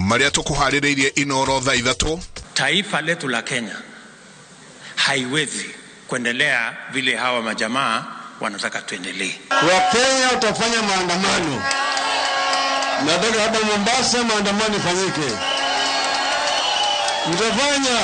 maria tukuhaririirie inorodha ithatu. Taifa letu la Kenya haiwezi kuendelea vile hawa majamaa wanataka tuendelee. Wakenya utafanya maandamano. Nataka hapa Mombasa maandamano ifanyike. Mtafanya.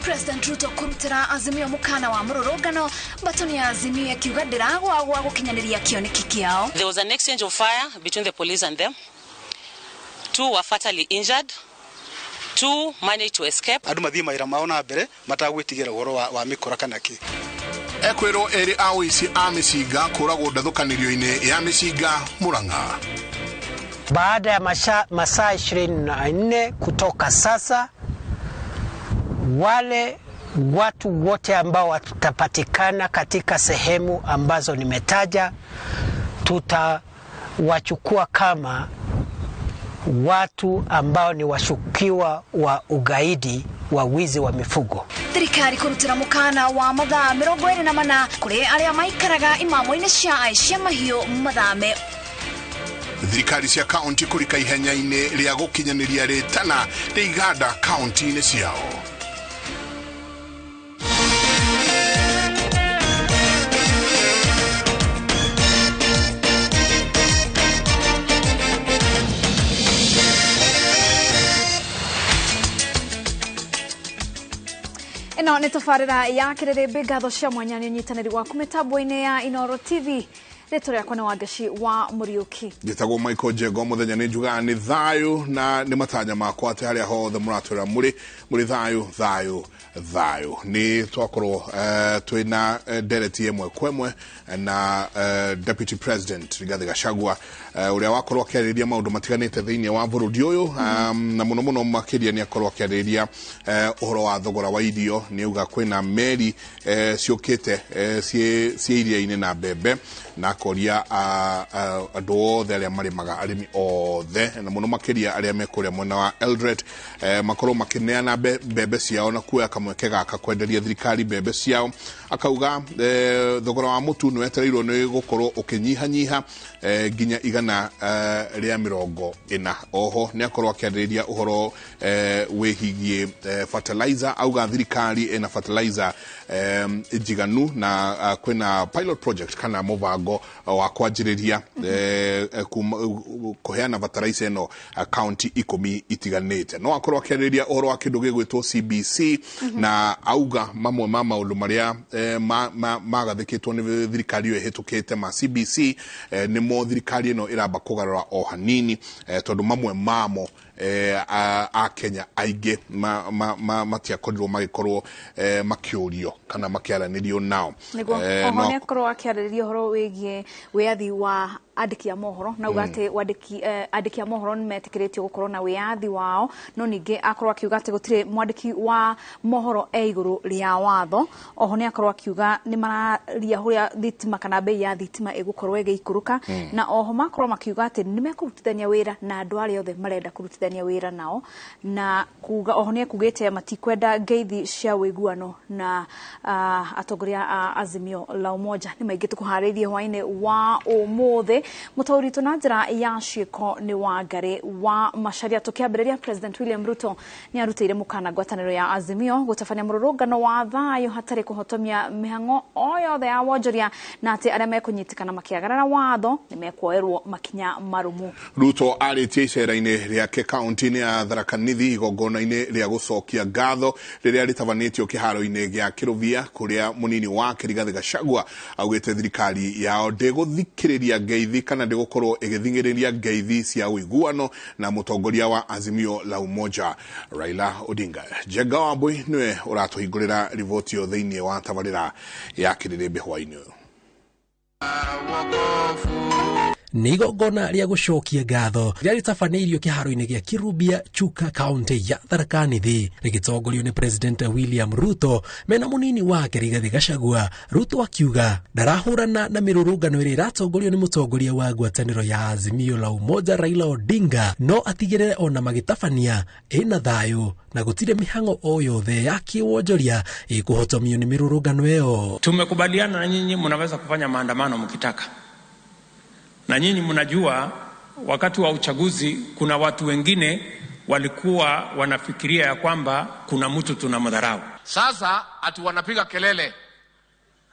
President Ruto kurutira Azimio mukana wa mururungano batoni ya Azimio yakiuga ndiragwa gwa gukinyaniria kioneki kiao. There was an exchange of fire between the police and them. 2 were fatally injured. 2 managed to escape. Andu mathii maira maona mbere matagwitigira goro wa mikora kanaki. Ekwero eri awisi amisiga kuragwo ndathukanirio-ini ya misiga Murang'a. Baada ya masaa 24 kutoka sasa, wale watu wote ambao watapatikana katika sehemu ambazo nimetaja tutawachukua kama watu ambao ni washukiwa wa ugaidi wa wizi wa mifugo. Thirikari kurutira mukana wa mathaa 24 kuri aria maikaraga imamo-ini cia aicia mahiũ mathame. Thirikari cia kaunti kurika ihenya-ini ria gukinyaniria ritana rigada kaunti-ini ciao. Ino nĩ tabarĩra ya kĩrĩrĩmbĩ ngatho cia mwanya nĩ ũnyitanĩri waku mĩtambo-inĩ ya Inooro TV. Rĩtwa rĩakwa nĩ Wangaci wa Mũriũki. Njĩtagwo Michael Njengo, mũthenya nĩ njugaga nĩ thayũ na nĩ matanya makwa atĩ harĩa hothe mũratwĩra mũrĩ thayũ. Nĩ twakorwo twĩna ndereti ĩmwe kwa ĩmwe na Deputy President Rigathi Gachagua ũrĩa wakorwo akĩarĩrĩria maũndũ matiganĩte thĩinĩ wa bũrũri ũyũ na mũno makĩria nĩ akorwo akĩarĩrĩria ũhoro wa thogora wa irio. Nĩ auga kwĩna meri ciũkĩte cia iria-inĩ na mbembe na akoria andũ othe arĩa marĩmaga arĩmi othe na mũno makĩria arĩa mekũrĩa mwena wa Eldoret makorwo makĩneana mbembe ciao na kuoya kamweke gaka kwenderia thirikari mbembe ciao. Akauga thogora wa mũtu nĩ wetereirwo nĩ gũkorwo ũkĩnyihanyiha nginya 140. Oho nĩ akorwo akĩarĩrĩria ũhoro wĩhigie fertilizer. Auga thirikari ĩna fertilizer njiganu na kwĩna pilot project kana mũbango wa kwanjĩrĩria kũheana fertilizer ĩno county 10 itiganĩte. No akorwo akĩarĩrĩria ũhoro wa kĩndũ gĩgwĩtwo CBC na auga mamwe ma maũndũ marĩa magathĩkĩtwo nĩ thirikari ĩyo ĩhĩtũkĩte ma CBC nĩmo thirikari ĩno ĩramba kũgarũra o hanini tondũ mamwe mamo a Kenya aingĩ matiakorirwo magĩkorwo makĩũrio kana makĩaranĩrio nao. Nĩguo oho nĩ akorwo akĩarĩrĩria ũhoro wĩgiĩ wĩyathi wa andĩki a mohoro na uga atĩ andĩki a mohoro nĩ metĩkĩrĩtio gũkorwo na wĩyathi wao, no ningĩ akorwo akiuga atĩ gũtirĩ mwandĩki wa mohoro igũrũ rĩa watho. Oho nĩ akorwo akiuga nĩ mararia ũrĩa thitima kana bei ya thitima ĩgũkorwo ĩgĩikũrũka na oho makorwo makiuga atĩ nĩ mekũrutithania wĩra na andũ arĩa othe marenda kũrutithania wĩra nao na kuga oho nĩ akugĩte matikwenda ngeithi cia wĩiguano na atongoria a Azimio la Umoja. Nĩ maingĩ tũkũharĩirie hwainĩ wa ũmũthĩ. Mũtaũri na njĩra ya ciĩko nĩ Wangari wa Macharia. Tũkĩambĩrĩria President William Ruto nĩ arutĩire mũkana ngwatanĩro ya Azimio gũtabania mũrũrũngano wa thayũ hatarĩ kũhotomia mĩhang'o o yothe ya wonjoria na atĩ arĩa mekũnyitikana makĩagarara watho nĩ mekuoerwo makinya marũmu. Ruto arĩtie icera-inĩ rĩake kaunti-inĩ ya Tharaka Nithi igongona-inĩ rĩa gũcokia ngatho rĩrĩa rĩtabanĩtio kĩharo-inĩ gĩa Kĩrũbia kũrĩa mũnini wake Rigathi Gachagua augĩte thirikari yao ndĩgũthikĩrĩria ngeithi kana ndĩgũkorwo ĩgĩthingĩrĩria ngeithi cia ũiguano na mũtongoria wa Azimio la Umoja Raila Odinga. Njenga Wambui nĩwe ũratũhingũrĩra riboti ĩyo thĩinĩ wa tabarĩra ya kĩrĩrĩmbĩ hwainĩ ũyũ. Nĩ igongona rĩa gũcokia ngatho rĩrĩa rĩtabanĩirio kĩharo-inĩ gĩa Kĩrũbia Chuka kaunti ya Tharaka Nithi rĩgĩtongorio nĩ President William Ruto mena mũnini wake Rigathi Gachagua. Ruto akiuga ndarahũrana na mĩrũrũngano ĩrĩa ĩratongorio nĩ mũtongoria wa ngwatanĩro ya Azimio la Umoja Raila Odinga, no atigĩrĩre ona magĩtabania ĩna thayũ na gũtirĩ mĩhang'o o yothe ya kĩwonjoria ĩkũhotomio nĩ mĩrũrũngano ĩyo. Tumekubaliana na nyinyi mnaweza kufanya maandamano mkitaka. Na nyinyi mnajua wakati wa uchaguzi kuna watu wengine walikuwa wanafikiria ya kwamba kuna mtu tunamdharau. Sasa ati wanapiga kelele,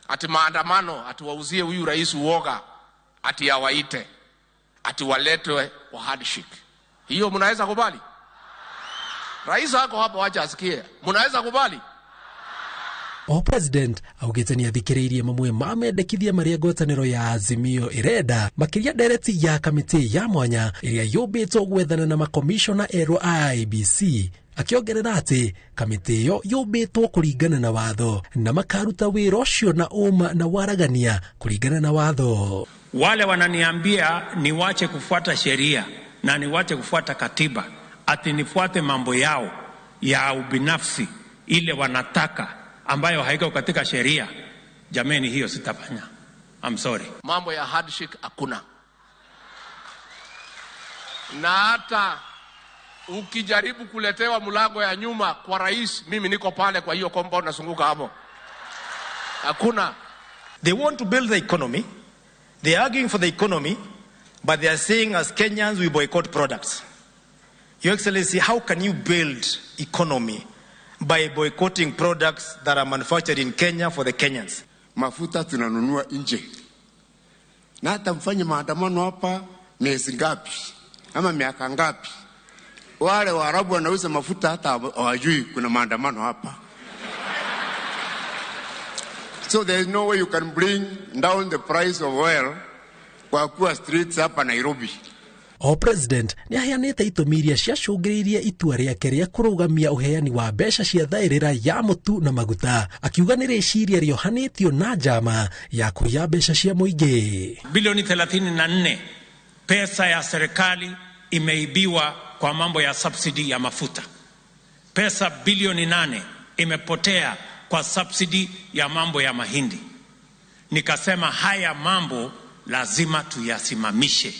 ati maandamano, ati wauzie huyu rais uoga, ati awaite, ati waletwe wa handshake. Hiyo mnaweza kubali? Rais wako hapo wacha asikie. Mnaweza kubali? O president augite ni athikiriirie mamwe mamendekithia maria ngwataniro ya Azimio irenda makiria ndereti ya kamiti ya mwanya iria yubitwo gwethana na makomishona erwo IEBC, akiongerera ati kamiti iyo yubitwo kuringana na watho na makaruta wira ucio na uma na waragania kuringana na watho. Wale wananiambia niwache kufuata sheria na niwache kufuata katiba, ati nifuate mambo yao ya ubinafsi ile wanataka ambayo haiko katika sheria, jameni, hiyo sitafanya. I'm sorry. Mambo ya handshake hakuna. Na hata ukijaribu kuletewa mlango ya nyuma kwa rais, mimi niko pale kwa hiyo compound nasunguka hapo. Hakuna. They want to build the economy. They are arguing for the economy, but they are saying as Kenyans we boycott products. Your Excellency, how can you build economy by boycotting products that are manufactured in Kenya for the Kenyans? Mafuta tunanunua nje. Na hata mfanye maandamano hapa miezi ngapi ama miaka ngapi, wale Waarabu wanauza mafuta hata hawajui kuna maandamano hapa. So there is no way you can bring down the price of oil kwa kuwa streets hapa Nairobi. O president ni aheanite itumi iria ciacũngĩrĩirie itua rĩake rĩa kũrũgamia ũheani wa mbeca cia thaĩrĩra ya mũtu na maguta, akiuga nĩ rĩciria rĩohanĩtio na njama ya kũiya mbeca cia mũingĩ. Bilioni 34 pesa ya serikali imeibiwa kwa mambo ya subsidy ya mafuta. Pesa bilioni 8 imepotea kwa subsidy ya mambo ya mahindi. Nikasema haya mambo lazima tuyasimamishe.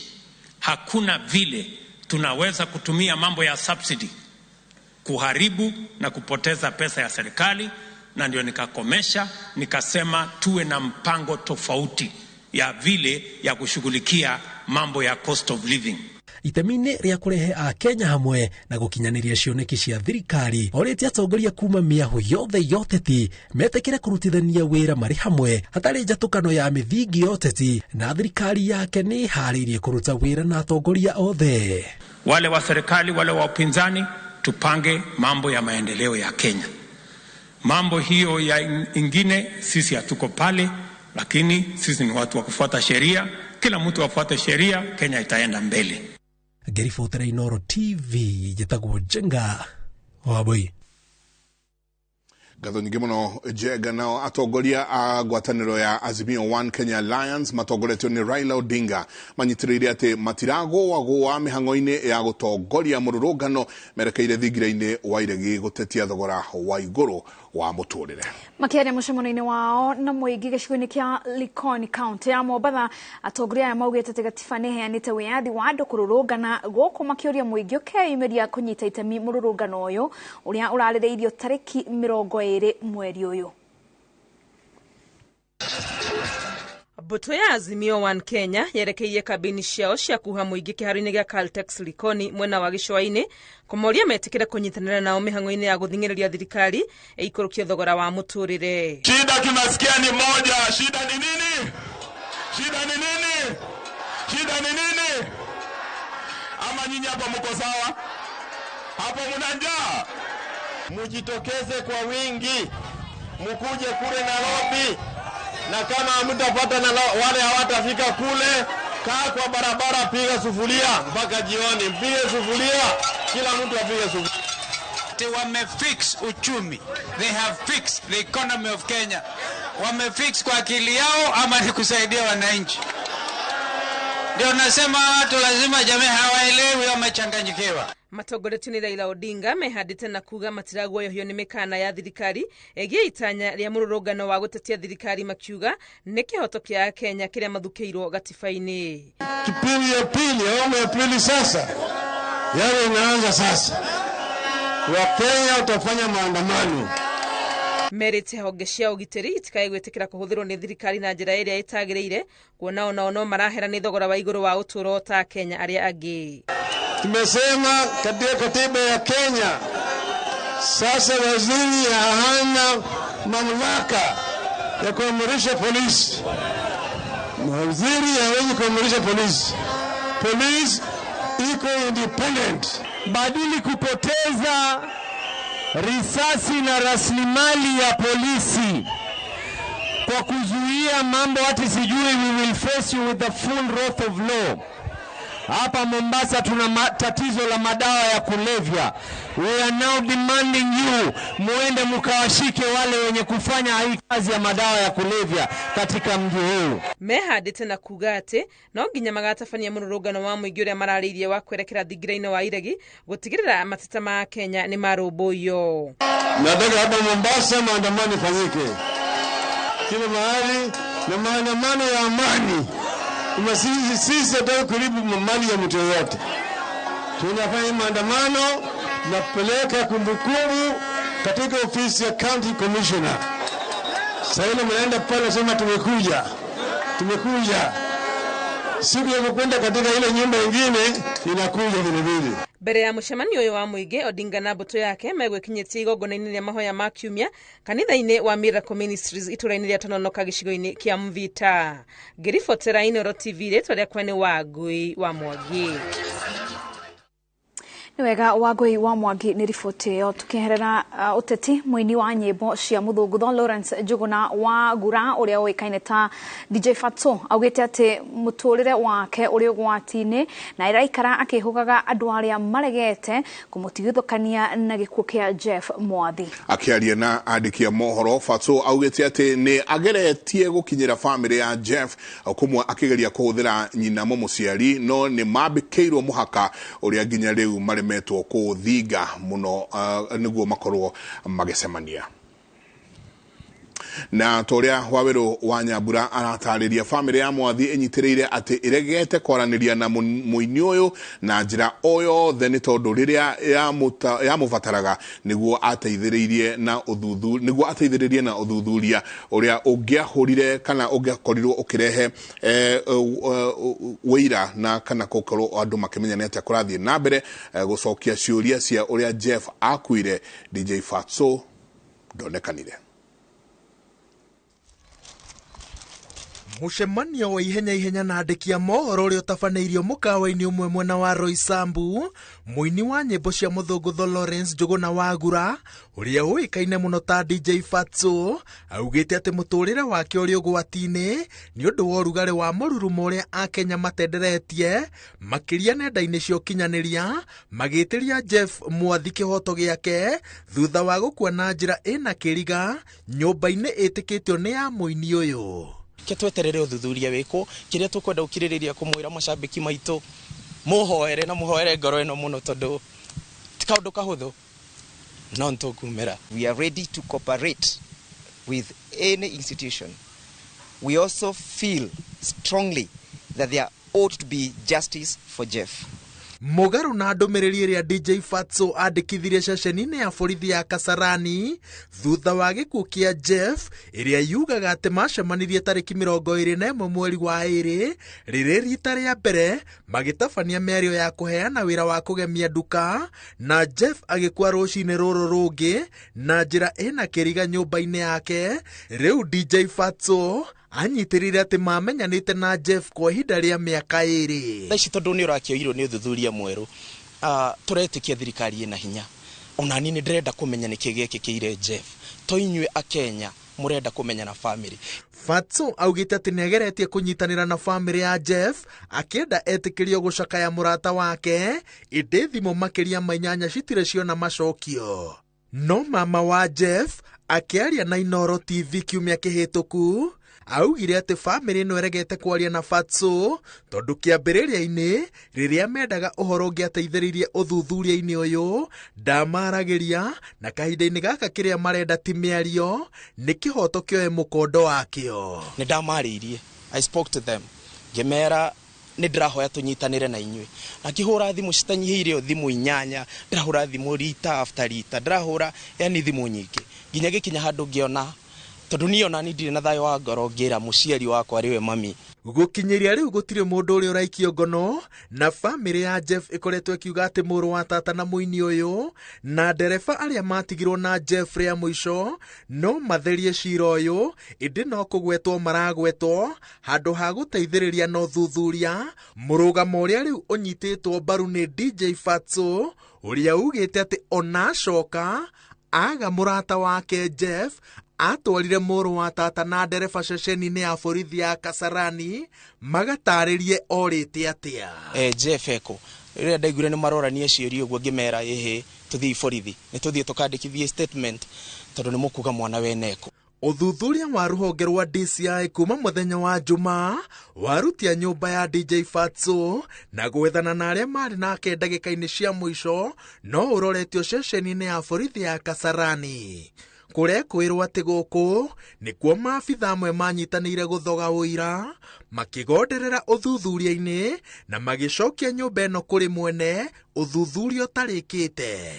Hakuna vile tunaweza kutumia mambo ya subsidy kuharibu na kupoteza pesa ya serikali, na ndio nikakomesha, nikasema tuwe na mpango tofauti ya vile ya kushughulikia mambo ya cost of living. Itemi-inĩ rĩa kũrehe a Kenya hamwe na gũkinyanĩria cioneki cia thirikari, orĩtie atongoria kuma mĩahu yothe ya ũteti metĩkĩre kũrutithania wĩra marĩ hamwe hatarĩ njatũkano ya mĩthingi ya ũteti, na thirikari yake nĩ harĩirie kũruta wĩra na atongoria othe. Wale wa serikali, wale wa upinzani, tupange mambo ya maendeleo ya Kenya. Mambo hiyo ya ingine sisi hatuko pale, lakini sisi ni watu wa kufuata sheria. Kila mtu afuate sheria, Kenya itaenda mbele. Gerifotera Inoro TV jetagwo Jenga Waboi. Gatho nyingĩ mũno Jenga nao atongoria a ngwatanĩro ya Azimio One Kenya Alliance matongoretio nĩ Raila Odinga manyitĩrĩire atĩ matiragũa mĩhang'o-inĩ ya gũtongoria mũrũrũngano merekeire thingira-inĩ wa iregi gũtetia thogora wa igũrũ wa mũtũrĩre. Makiaria mũcemanio-inĩ wao na mũingĩ gĩcigo-inĩ kĩa Likoni County ya Mombasa, atongoria aya maugĩte atĩ gatiba nĩ heanĩte wĩyathi wa andũ kũrũrũngana, gũkũ makĩũria mũingĩ ũkeyumĩria kũnyita itemi mũrũrũngano ũyũ ũrĩa ũrarĩrĩirio tarĩki 20 mweri ũyũ. Mbũtũ ya Azimio One Kenya yerekeirie kambĩini ciao cia kuha mũingĩ kĩharo-inĩ gĩa Caltex Likoni mwena wa gĩcũa-inĩ kũmoria metĩkĩre kũnyitanĩra nao mĩhang'o-inĩ ya gũthing'ĩrĩria thirikari ĩikũrũkia thogora wa mũtũrĩre. Shida tunasikia ni moja. Shida ni nini? Shida ni nini? Shida ni nini? Ama nyinyi hapa mko sawa? Hapo mna njaa? Mujitokeze kwa wingi, mkuje kule Nairobi, na kama hamtapata na wale hawatafika kule, kaa kwa barabara, piga sufuria mpaka jioni, mpige sufuria, kila mtu apige sufuria. Wamefix uchumi, they have fixed the economy of Kenya. Wamefix kwa akili yao ama ni kusaidia wananchi? Ndio nasema watu lazima jamii hawaelewi, wamechanganyikiwa. Matongoretio nĩ Raila Odinga mehandĩte na kuga matiraguoyohio nĩ mĩkana ya thirikari ĩgiĩ itanya rĩa mũrũrũngano wa gũtetia thirikari, makiuga nĩ kĩhoto kĩa Kenya kĩrĩa mathukĩirwo gatiba-inĩ. Kipindi ya pili, awamu ya pili sasa, yaani inaanza sasa. Wakenya utafanya maandamano merite honge cia ugitiri itikae gwitikira kuhuthirwo ni thirikari na njira iria itagiriire kuona onao no marahera ni thogora wa iguru wa uturo ta Kenya aria angi. Tumesema katika katiba ya Kenya sasa waziri hana mamlaka ya kuamrisha polisi. Waziri hawezi kuamrisha polisi. Polisi iko independent. Badili kupoteza risasi na rasilimali ya polisi kwa kuzuia mambo ati sijui we will face you with the full wrath of law. Hapa Mombasa tuna tatizo la madawa ya kulevya. We are now demanding you muende mukawashike wale wenye kufanya hii kazi ya madawa ya kulevya katika mji huu. Mehadite na kugate no nginya magatabania mururungano wa muingi uria mararirie wa kwerekera thigiraine wa iregi gutigirira mateta ma Kenya ni marumbuyo. Nataka hapa Mombasa maandamano yafanyike kila mahali na maandamano ya amani. Sisi hatutaki kuharibu mali ya mtu yote. Tunafanya maandamano na kupeleka kumbukumbu katika ofisi ya County Commissioner. Sasa ile mnaenda pale sema tumekuja. Siku ya kwenda katika ile nyumba nyingine inakuja vile vile. Mbere ya mucemanio uyu wa muingi Odinga na mbuto yake megwikinyitie igongona-ini ria mahoya ma kiumia kanitha-ini wa Miracle Ministries ituraini ria Tononoka gicigo-ini kia Mvita. Ngiribotera Inooro TV ritwa riakwa ni Wangui wa Mwangi. Niwega Wangui wa Mwangi ni riboti yo tukiherera uteti muini wa nyimbo cia muthungutho Lawrence Njuguna wa Gura uria oikaine ta DJ Fatso augite ati muturire wake uri ugwati-ini na iraikara akihugaga andu aria maregete kumutigithukania na gikuo kia Jeff Mwathi. Akiaria na andiki a mohoro, Fatso augite ati ni ageretie gukinyira family ya Jeff kumwe akigeria kuhuthira nyina muciari no ni mambikirwo muhaka uria nginya riu meto ko thiga muno niguo makorwo magecemania. Na toria Waweru wa Nyambura aratariria family ya Mwathi inyitiriire ati iregete kwaraniria na muini uyu na njira oyothe ni tondu riria ya muvataraga niguo ateithiririe na uthuthuria uria ungiahurire kana ungiakorirwo ukirehe wira na kana gukorwo andu makimenya ati kurathie na mbere gucokia ciuria cia uria Jeff akuire. DJ Fatso ndonekanire. Mucemanio wa ihenya na andiki a mohoro uria utafaneirio mukawa-ini umwe mwena wa Roysambu, muini wa nyimbo cia muthungutho Lawrence Njuguna wa Gura uria uikaine muno ta DJ Fatso augite ati muturire wake uri ugwati-ini ni undu wa urugari wa mururumo uria Akenya matenderetie makiria nenda-ini cia ukinyaniria magitiria Jeff Mwathi kihoto giake thutha wa gukua na njira ina kiriga nyumba-ini itikitio ni ya muini uyu. Ketweterere uthuthuria wiko kiria tukwenda ukiririria kumwira macambiki maitu muhoere na muhoere ngoro eno muno tondu tikaundu kahuthu no ntukumira. We are ready to cooperate with any institution. We also feel strongly that there ought to be justice for Jeff. Mugaru na ndumiriri iria DJ Fatso andikithirie ceceni-ini ya borithi ya Kasarani thutha wa gikuo kia Jeff iria yugaga ati macemanirie tariki 21 mweri wa 2 riri rita ria mbere magitabania mĩario ya kuheana wira wa kugemia nduka na Jeff agikua rucini ruru rungi na njira ina kiriga nyumba-ini yake. Riu DJ Fatso anyitirire ati mamenyanite na Jeff kwa ihinda ria miaka 2. Thaici tondu ni urakioirwo ni uthuthuria mweru turetikia thirikari ina hinya ona ni ndirenda kumenya niki gikikire Jeff to inyue Akenya murenda kumenya na family. Fatso augite ati negeretie kunyitanira na family ya Jeff akienda etikirio gucakaya murata wake indi thimo makiria manyanya citire ciona macokio. No mama wa Jeff akiaria na Inooro TV kiumia kihituku augire ati family no eregete kwaria na Fatso tondu kiambiriria-ini riria mendaga uhoro ngiateithiririe uthuthuria-ini uyu ndamaragiria na kahinda-ini gaka kiria marenda ti miario ni kihoto kioe mukondo wakio. Ni ndamariirie, I spoke to them ngimera ni ndirahoya tunyitanire na inyui na kihura thimu citanyihiire thimu 8 ndirahura thimu rita after rita ndirahura yani thimu nyingi nginya gikinya handu ngiona tondu ni ona ni ndire na thayo wa ngoro ngira muciari wakwa riwe mami. Gukinyiria riu gutire mundu uri uraikio ngono na family ya Jeff ikoretwo ikiuga ati muru wa tata na muini uyu na ndereba aria matigirwo na Jeff ya muico no matherie cira uyu indi no kugwetwo maragwetwo handu ha guteithiriria no thuthuria murugamo uria riu unyititwo mbaru ni DJ Fatso uria ugite ati ona coka aga murata wake Jeff atwarire muru wa tata na ndereba ceceni-ini ya borithi ya Kasarani magataririe orite atia. Jeff eko riria ndaigure ni maroranie ciuria uguo ngimera ehe tuthii borithi ni tuthii tukandikithie statement tondu ni mukuga mwana weneko. Uthuthuria wa ruhonge rwa DCI kuma muthenya wa Jumaa warutia nyumba ya DJ Fatso na gwethana na aria mari nake ndagika-ini cia muico no uroretio ceceni-ini ya borithi ya Kasarani. Kurekwirwo ati guku nikuo maabitha amwe manyitanire guthoga uira makigonderera uthuthuria-ini na magicokia nyumba ino kuri mwene uthuthuria utarikite.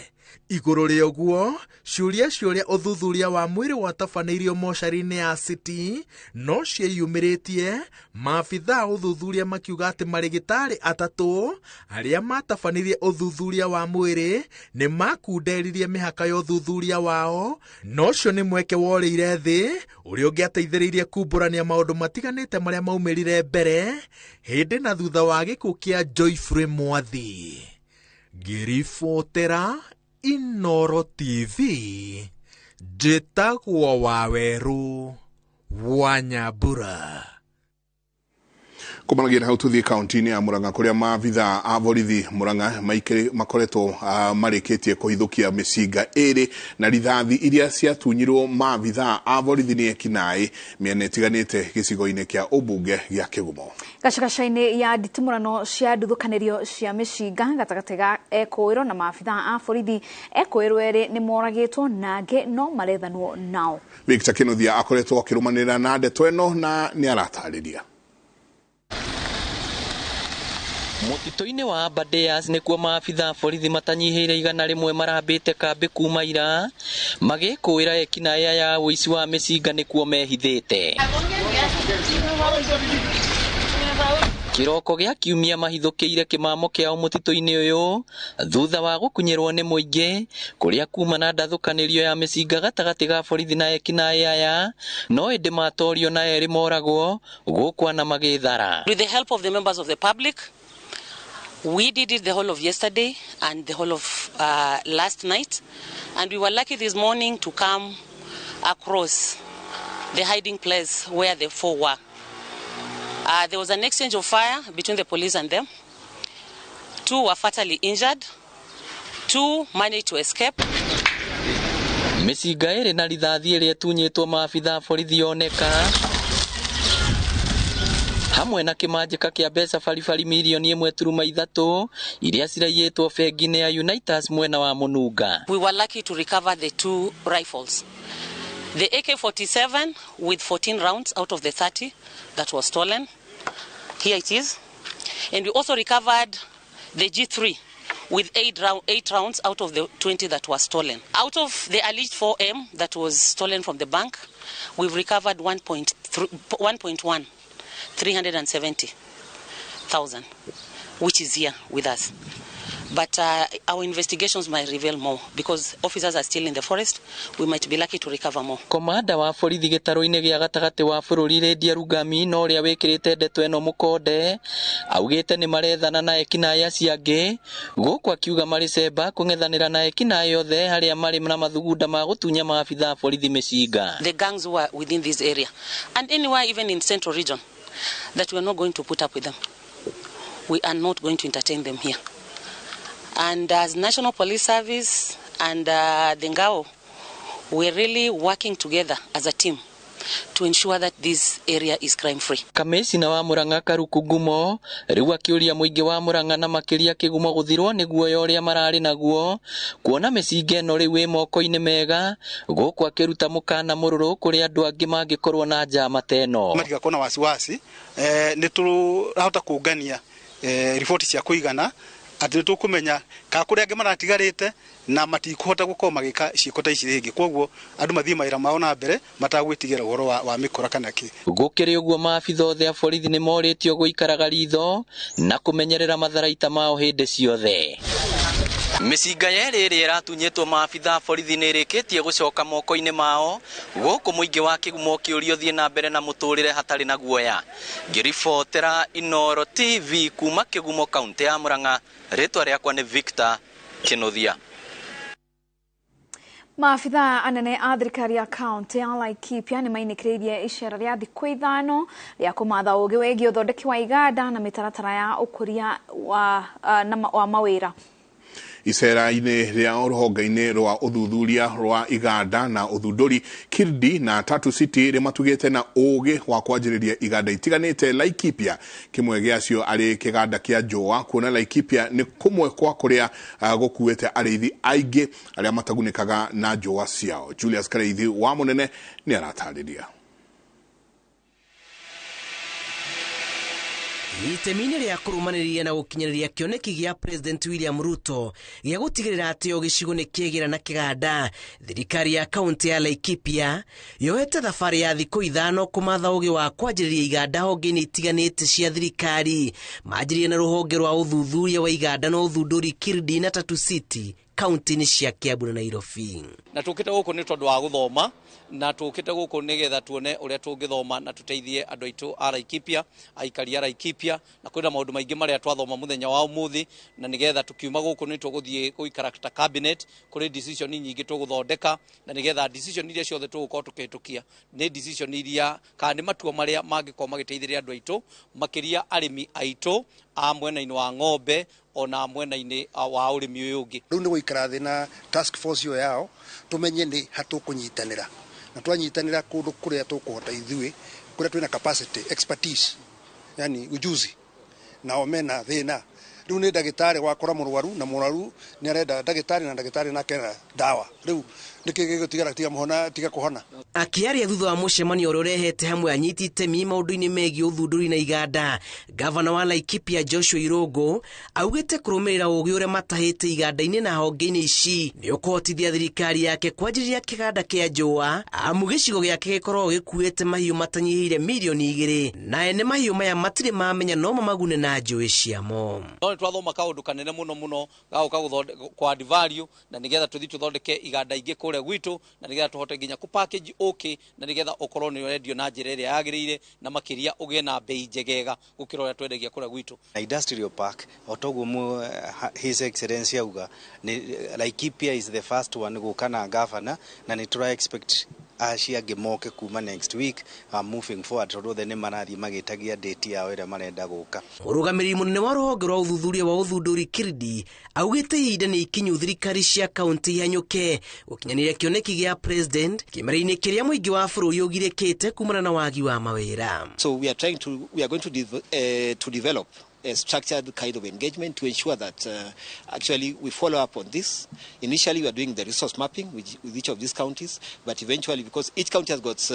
Iguru ria uguo ciuria uthuthuria wa mwiri watabaneirio mochari-ini ya City no cieyumiritie maabitha uthuthuria makiuga ati marigitari atatu aria matabanirie uthuthuria wa mwiri ni makunderirie mihaka ya uthuthuria wao no cio ni mweke worire thi uria ungiateithiririe kumburania maundu matiganite maria maumirire mbere hindi na thutha wa gikuo kia Joyfrey Mwathi. Girifotera Inoro TV Jetagwo Waweru Wanyabura. Kumanagira hau tuthie kaunti-ini ya Murang'a kuria maabitha a borithi Murang'a makoretwo marikitie kuhithukia micinga iri na rithathi iria ciatunyirwo maabitha a borithi ni ekinai miena itiganite gicigo-ini kia ubunge gia Kigumo. Gacagaca-ini ya nditimurano cia nduthukanerio cia micinga gatagati ga Ekuiro na maabitha a borithi. Ekuiro eri ni moragitwo nange no marethanwo nao. Victor Kinuthia akoretwo akirumanira na ndeto ino na ni aratariria. Mutito-ini wa Abadeas nikuo maabitha borithi matanyihiire 100 marambite kambi kuma ira magikuira ekinaya ya uici wa micinga nikuo mehithite. Kiroko gia kiumia mahithukiire kimamo kiao mutito-ini uyu thutha wa gukunyirwo ni muingi kuria kuma na ndathukanirio ya micinga gatagati ga borithi na ekinaya ya no indi matorio na eri moragwo gukwana magithara. With the help of the members of the public, we did it the whole of yesterday and the whole of last night, and we were lucky this morning to come across the hiding place where the four were. There was an exchange of fire between the police and them. 2 were fatally injured. 2 managed to escape. Micinga iri na rithathi iri etunyitwo maabitha borithi oneka hamwe na kimanjika kia mbeca baribari milioni 1.3 iria ciraiyitwo bengi-ini ya Unitas mwena wa Mununga. We were lucky to recover the 2 rifles. The AK-47 with 14 rounds out of the 30 that was stolen. Here it is. And we also recovered the G3 with 8 rounds out of the 20 that was stolen. Out of the alleged 4M that was stolen from the bank, we've recovered 370,000, which is here with us. But our investigations might reveal more because officers are still in the forest. We might be lucky to recover more. Komanda wa borithi gitaro-ini gia gatagati wa bururi Redia Rugami no ria wikirite ndeto eno mukonde augite ni marethana na ekinaya ciangi guku akiuga mari cemba kung'ethanira na ekinaya yothe haria mari na mathugunda ma gutunya maabitha borithi micinga. The gangs who are within this area and anywhere even in central region that we are not going to put up with them. We are not going to entertain them here. And as National Police Service and the Ngao, we're really working together as a team to ensure that this area is crime free. Kamishina wa Murang'a Karuku Gumo riu akiuria muingi wa Murang'a na makiria Kigumo guthirwo ni guoya uria marari naguo kuona micinga ino riu moko-ini mega guku akiruta mukana mururu kuri andu angi mangikorwo na njama teno. Matigakona wasiwasi ni turahota kungania ripoti cia kuigana ati tukumenya ka kuria ange maratigarite na matikuhota gukoma magika ciikota ici ringi kwoguo andu mathie maira mao na mbere matagwitigira uhoro wa mikora kana ki gukiri uguo maabitha othe a borithi ni moritio guikaraga ritho na kumenyerera matharaita mao hindi ciothe. Micinga yeriri iratunyitwo maabitha borithi ni irikitie gucoka moko-ini mao guku muingi wa kigumo kiurio thie na mbere na muturire hatari na guoya. Ngiribotera Inoro TV kuma kigumo kaunti ya Murang'a, ritwa riakwa ni Victor Kinuthia. Maafitha anene a thirikari ya kaunti ya Laikipia ni mainikiririe icera ria thikũ ithano ria kumatha ũgĩ wĩgiĩ ũthondeki wa iganda na mĩtaratara ya ũkũria wa mawĩra. Icera-inĩ rĩa rũhonge-inĩ rwa ũthuthuria rwa iganda na ũthundũri Kirdi na Tatu City rimatugĩte na ũgĩ wa kwanjĩrĩria iganda itiganĩte Laikipia. Kĩmwe gĩacio arĩ kĩganda kĩa njũa, kuona Laikipia nĩ kũmwe kwa kũrĩa gũkuĩte arĩithi aingĩ arĩa matagunĩkaga na njũa ciao. Julius Kareithi wa Mũnene nĩ aratarĩria. Itemi-inĩ rĩa kũrũmanĩrĩria na gũkinyĩrĩria kĩoneki gĩa President William Ruto gĩa gũtigĩrĩra atĩ o gĩcigo nĩ kĩegĩra na kĩganda, thirikari ya kaunti ya Laikipia yoete thabarĩ ya thikũ ithano kũmatha ũgĩ wa kwanjĩrĩria iganda honge-inĩ itiganĩte cia thirikari, manjĩrĩria na rũhonge rwa ũthuthuria wa iganda na ũthundũri Kirdi na Tatu City kaunti-inĩ cia Kiambu na Nairobi. Na tukite gũkũ nĩ tondũ wa gũthoma, na tukite gũkũ nĩgetha tuone ũrĩa tũngĩthoma na tũteithie andũ aitũ a Laikipia, aikari a Laikipia, na kwĩna maũndũ maingĩ marĩa twathoma mũthenya wa ũmũthĩ, na nĩgetha tukiuma gũkũ nĩ tũgũthiĩ gũikara ta cabinet kũrĩ decision nyingĩ tũgũthondeka, na nĩgetha decision iria ciothe tũgũkorwo tũkĩhĩtũkia nĩ decision iria kana nĩ matua marĩa mangĩkorwo magĩteithĩrĩria andũ aitũ, makĩria arĩmi aitũ a mwena-inĩ wa ng'ombe ona mwena-inĩ wa ũrĩmi ũyũ ũngĩ. Rĩu nĩ gũikara thĩ na task force ĩyo yao tũmenye nĩ hatũkũnyitanĩra, na twanyitanĩra kũndũ kũrĩa tũkũhota ithuĩ, kũrĩa twĩna capacity, expertise, yani ujuzi, nao mena thĩna. Rĩu nĩ ndagĩtarĩ wakora mũrwaru na mũrwaru nĩ arenda ndagĩtarĩ na ndagĩtarĩ nake dawa. Rĩu nĩkĩ gĩgũtigara tiga kũhona. Akĩaria thutha wa mũcemanio ũrĩa ũrehete hamwe anyiti itemi maũndũ-inĩ megiĩ ũthundũri na iganda, gavana wa Laikipia Joshua Irũngũ augĩte kũrũmĩrĩra ũgĩ ũrĩa matahĩte iganda-inĩ na honge-inĩ ici nĩ ũkũhotithia thirikari yake kwanjĩrĩria kĩganda kĩa njũa, amu gĩcigo gĩake gĩkoragwo gĩkuĩte mahiũ matanyihĩire milioni 2, na ene mahiũ maya matirĩ mamenya no mamagune na njũĩ ciamo. No twathoma kaũndũ kanene mũno gagũka kwa add value, na nĩgetha tũthiĩ tũthondeke iganda ingĩ kũrĩa gwitũ, na nĩgetha tũhote nginya kũpackage okay, na nĩgetha ũkorwo nĩ wendio na njĩra ĩrĩa yagĩrĩire, na makĩria ũgĩe na bei njegega gũkĩra ũrĩa twendagia kũrĩa gwitũ. Industrial Park otoguo His Excellency auga Laikipia is the first one gũka na governor, na nĩ tũra expect acia ngĩmoke kuma next week moving forward tondũ othe nĩ marathiĩ magĩtagia date yao ĩrĩa marenda gũka. Mũrũgamĩrĩri mũnene wa rũhonge rwa ũthuthuria wa ũthundũri Kirdi augĩte ihinda nĩ ikinyu thirikari cia kaunti ihanyũke gũkinyanĩria kĩoneki gĩa president kĩmera-inĩ kĩrĩa mũingĩ wa bũrũri ũgirĩkĩte kumana na wagi wa mawĩra. So we are going to develop a structured kind of engagement to ensure that actually we follow up on this. Initially, we are doing the resource mapping with each of these counties, but eventually, because each county has got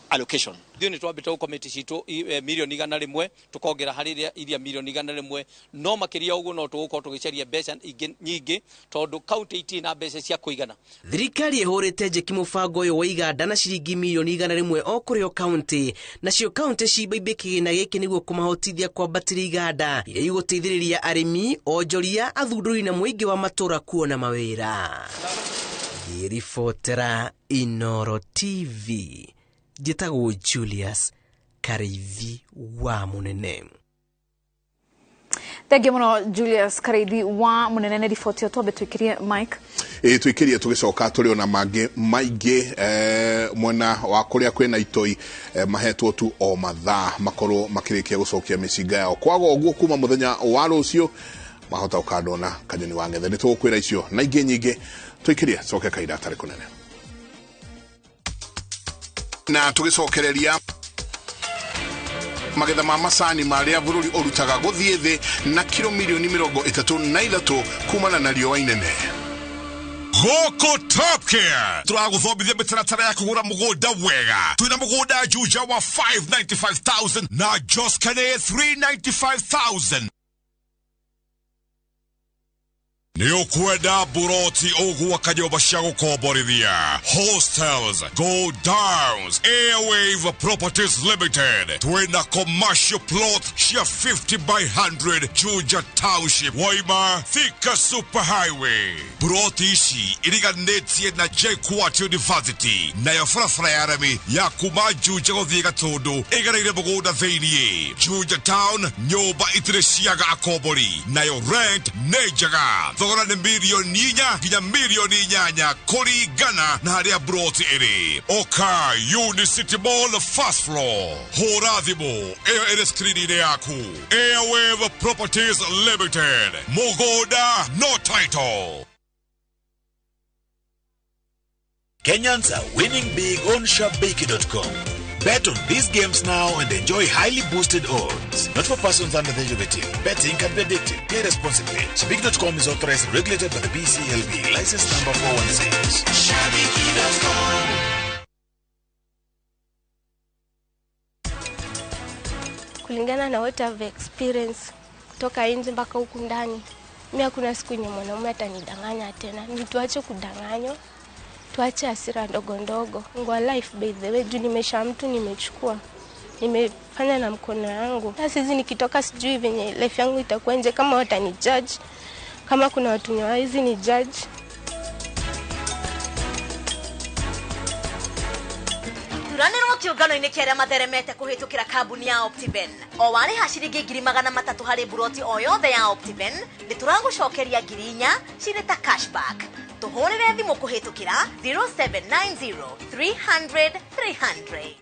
allocation. Nĩ twambĩte gũkomiti citũ milioni 100 tũkongera harĩ iria milioni 100, no makĩria ũguo no tũgũkorwo tũgĩcaria mbeca nyingĩ tondũ kaunti itirĩ na mbeca cia kũigana. Thirikari ĩhũrĩte njeki mũbango ũyũ wa iganda na ciringi milioni 100 o kũrĩ o kaunti, nacio kaunti cibaimbe kĩgĩna gĩkĩ nĩguo kũmahotithia kwambatĩria iganda iria igũteithĩrĩria arĩmi, onjoria, athundũri na mũingĩ wa matũũra kuona mawĩra. Ngĩribotera Inoro TV. Jitagwo Julius Kareithi wa Mũnene. Thangi muno Julius Kareithi wa Mũnene nĩ riboti yo twambe twĩkĩrie Mike. Twĩkĩrie tũgĩcoka tũrĩ ona mangĩ maingĩ mwena wa kũrĩa kwĩna itoi mahetwo tu o mathaa makorwo makĩrĩkia gũcokia mĩcinga yao. Kwaga ũguo kuma mũthenya wa rũciũ mahota ũkandona kanyoni wa ngethe. Nĩ tũgũkwĩra icio na ingĩ nyingĩ twĩkĩrie coke kaida atarĩ kũnene. Na tugicokereria magetha ma macani marĩa bũrũri ũrutaga gũthiĩ thĩ na kilo milioni 33 kumana na riũa inene. Goko Top Care turagũthomithia mĩtaratara ya kũgũra mũgũnda wega. Twĩna mũgũnda Juja wa 595,000 na Joskane 395,000. Ni ukwenda buroti ogwa kanyoba cia gukomborithia. Hostels, go downs, Airwave Properties Limited. Twina commercial plot cia 50 by 100 Juja Township, Waima, Thika Superhighway. Buroti ici iriganetie na JKUAT University. Na ya farafara ya arami ya kuma Juja guthii Gatundu igareire mugunda thiini. Juja Town nyoba itire ciaga akombori. Na yo rent nejaga. Thogora ni milioni 4 nginya milioni 8 kuringana na haria buroti iri. Oka Unicity Mall first floor. Hora thimu iyo iri screen-ini yaku. Airwave Properties Limited. Mugoda no title. Kenyans are winning big on ShopBakey.com. Bet on these games now and enjoy highly boosted odds. Not for persons under the age of 18. Betting can be addictive. Play responsibly. ShopBakey.com is authorized and regulated by the BCLB. License number 416. ShopBakey.com. Kulingana na what I've experienced kutoka nje mpaka huku ndani, mimi hakuna siku yenye mwanaume atanidanganya tena. Ni tuache kudanganywa, tuache hasira ndogo ndogo. Ngwa life by the way, juu nimesha mtu nimechukua, nimefanya na mkono yangu. Sasa hizi nikitoka sijui venye life yangu itakuwa nje, kama watani judge, kama kuna watu nyawaizi ni judge. Turanirwo kiungano-ini kiria matheremete kuhitukira kambuni ya Optiven. O wari hashiringi 300 hari buroti o yothe ya Optiven, nituragucokeria 4,000 cire ta cashback. Tuhurire thimu kuhitukira 0790 300 300.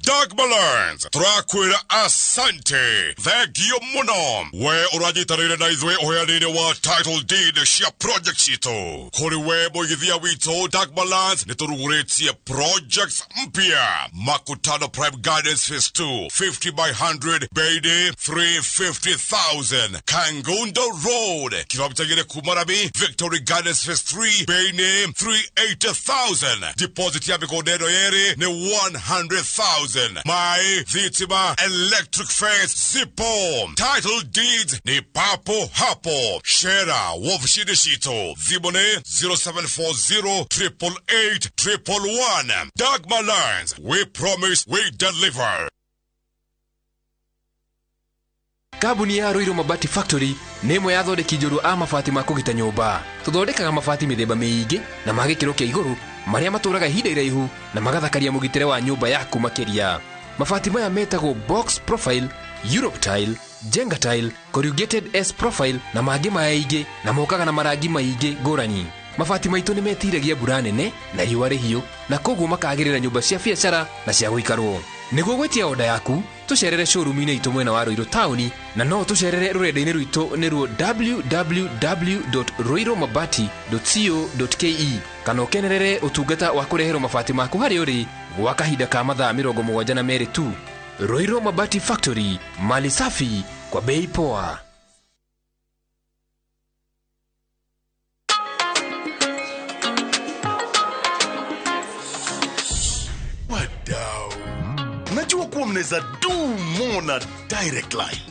Dagmalans, turakwira asante. Thegio muno. We urajitarire na ithwe uheanire wa title deed cia project cito. Kuri we muigithia wito Dagmalans nituruguretie projects mpya. Makutano Prime Gardens Phase 2, 50 by 100, Beide, 350,000. Kangundo Road, kilomita gire Kumarami, Victory Gardens Phase 3, Beine, 380,000. Deposit ya mikoneno yere ne 100,000. My Vitima Electric Fence Sipo. Title deeds ni papo hapo. Shera Wofshidishito. Zibone 0740 888 111. Dagmar Lines. We promise we deliver. Kambuni ya Roiro Mabati Factory nĩ ĩmwe ya thondeki njũru a mabati ma kũgita nyũmba. Tũthondekaga mabati mĩthemba mĩingĩ na ma gĩkĩro kĩa igũrũ marĩa matũraga ihinda iraihu na magathakaria mũgitĩre wa nyũmba yaku makĩria. Mabati maya metagwo box profile, Europe tile, Jenga tile, corrugated S profile na mangĩ maingĩ na mokaga na marangi maingĩ ngũrani. Mabati maitũ nĩ metiragia mbura nene na riũa rĩhiũ na koguo makagĩrĩra nyũmba cia biacara na cia gũikarwo. Nĩguo gwetia oda yaku, tucerere showroom-inĩ itũ mwena wa Roiro Town na no tucerere rũrenda-inĩ rwitũ nĩruo www.roiromabati.co.ke kana ũkenerere ũtungata wa kũreherwo mabati maku harĩ ũrĩ gwa kahinda ka mathaa 72 tu. Roiro Mabati Factory, mali safi kwa bei poa. Najua kuwa mnaweza do more na direct line.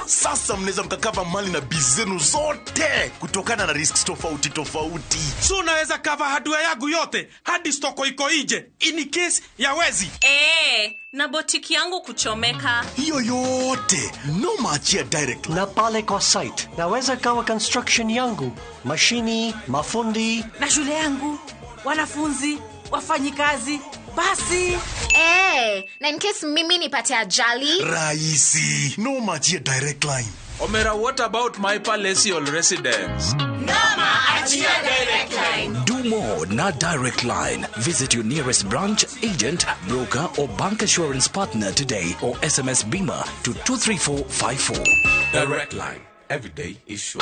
Sasa mnaweza mkakava mali na bizenu zote kutokana na risks tofauti tofauti. So unaweza cover hardware yangu yote hadi stoko iko nje in case ya wezi. Na botiki yangu kuchomeka. Hiyo yote no maachia direct line. Na pale kwa site naweza kawa construction yangu, mashini, mafundi na shule yangu, wanafunzi, wafanyikazi. Basi na in case mimi nipate ajali rahisi, no maachia direct line. Omera, what about my palatial residence? Nama achia direct line. Do more na direct line. Visit your nearest branch, agent, broker or bank assurance partner today or SMS Bima to 23454. Direct line. Every day is sure.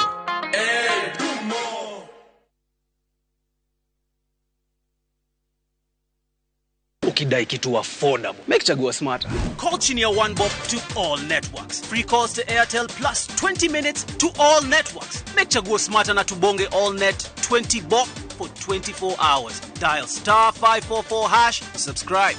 Do more. Ukidai kitu affordable, make chagua smarter. Call chini ya 1 bob to all networks. Free calls to Airtel plus 20 minutes to all networks. Make chagua smarter na tubonge all net 20 bob for 24 hours. Dial *544 hash. Subscribe.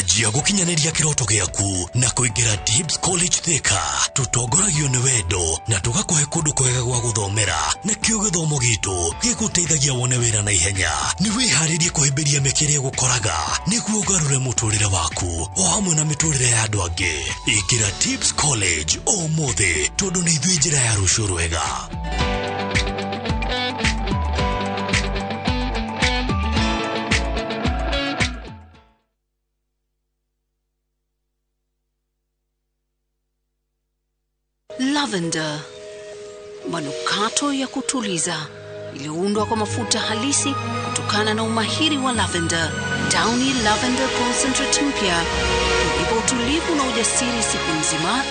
anjia gukinyanĩria kĩroto gĩaku na kũingĩra Dibs College Thika. Tutongoragio nĩ wendo na tugakũhe kũndũ kwega gwa gũthomera, na kĩo gĩthomo gitu gĩgũteithagia wone wĩra na ihenya. Nĩ wĩharĩrie kũhĩmbĩria mĩkĩre gũkoraga nĩguo ũgarũre mũtũrĩre waku o hamwe na mĩtũrĩre ya andũ angĩ. Ingĩra Dibs College ũmũthĩ, tondũ nĩ ithuĩ njĩra ya rũciũ rwega. Lavender, manukato ya kutuliza iliyoundwa kwa mafuta halisi kutokana na umahiri wa lavender. Downy Lavender Concentrate mpya kuipa utulivu na ujasiri siku nzima.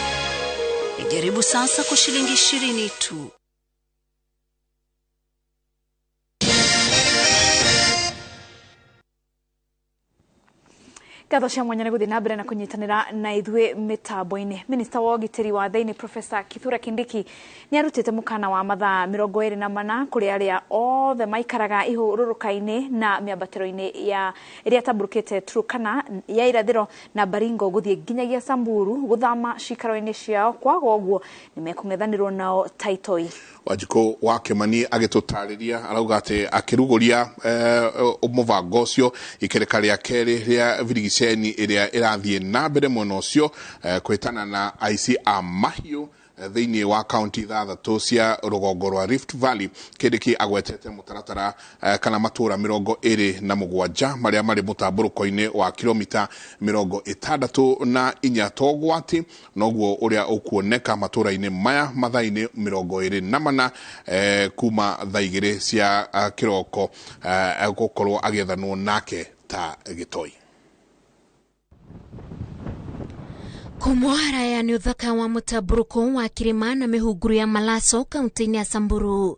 Ijaribu sasa kwa shilingi 20 tu. Gatho cia mwanya nĩ gũthiĩ na mbere na kũnyitanĩra na ithuĩ mĩtambo-inĩ. Minista wa ũgitĩri wa thĩinĩ Profesa Kithure Kindiki nĩ arutĩte mũkana wa mathaa 24 kũrĩ arĩa othe maikaraga ihũrũrũka-inĩ na mĩambatĩro-inĩ ya ĩrĩa tambũrũkĩte Turkana ya irathĩro na Baringo gũthiĩ nginyagia Samburu gũthama cikaro-inĩ ciao, kwaga ũguo nĩ mekũng'ethanĩrwo nao taitoi. Wanjikũ wa Kimani agĩtũtarĩria arauga atĩ akĩrugũria mũbango ũcio ikereka rĩa kerĩ rĩa virigiceni ĩrĩa ĩrathiĩ na mbere mwena ũcio kwĩtana na aici a mahiũ thĩinĩ wa kaunti 6 cia rũgongo rwa Rift Valley. Kindiki agwetete mũtaratara kana matũra 27 marĩa marĩ mũtambũrũko-inĩ wa kilomita 64 togwati, noguo ũrĩa ũkuoneka matũra-inĩ maya mathaa-inĩ 24 kuma thaa 2 cia kĩroko gũkorwo agĩethanwo nake ta gĩtoi. Kumwara ni uthaka wa mũtambũrũko wa Kirima na mĩhunguru ya Malaso kaunti-inĩ ya Samburu.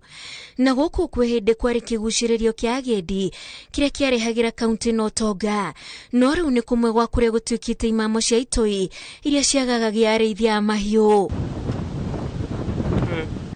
Na gũkũ kwĩhĩndĩ kwarĩ kĩgucĩrĩrio kĩa agendi kĩrĩa kĩarehagĩra kaunti no tonga. No rĩu nĩ kũmwe gwa kũrĩa gũtuĩkĩte imamo cia itoi iria ciagagagia arĩithia a mahiũ.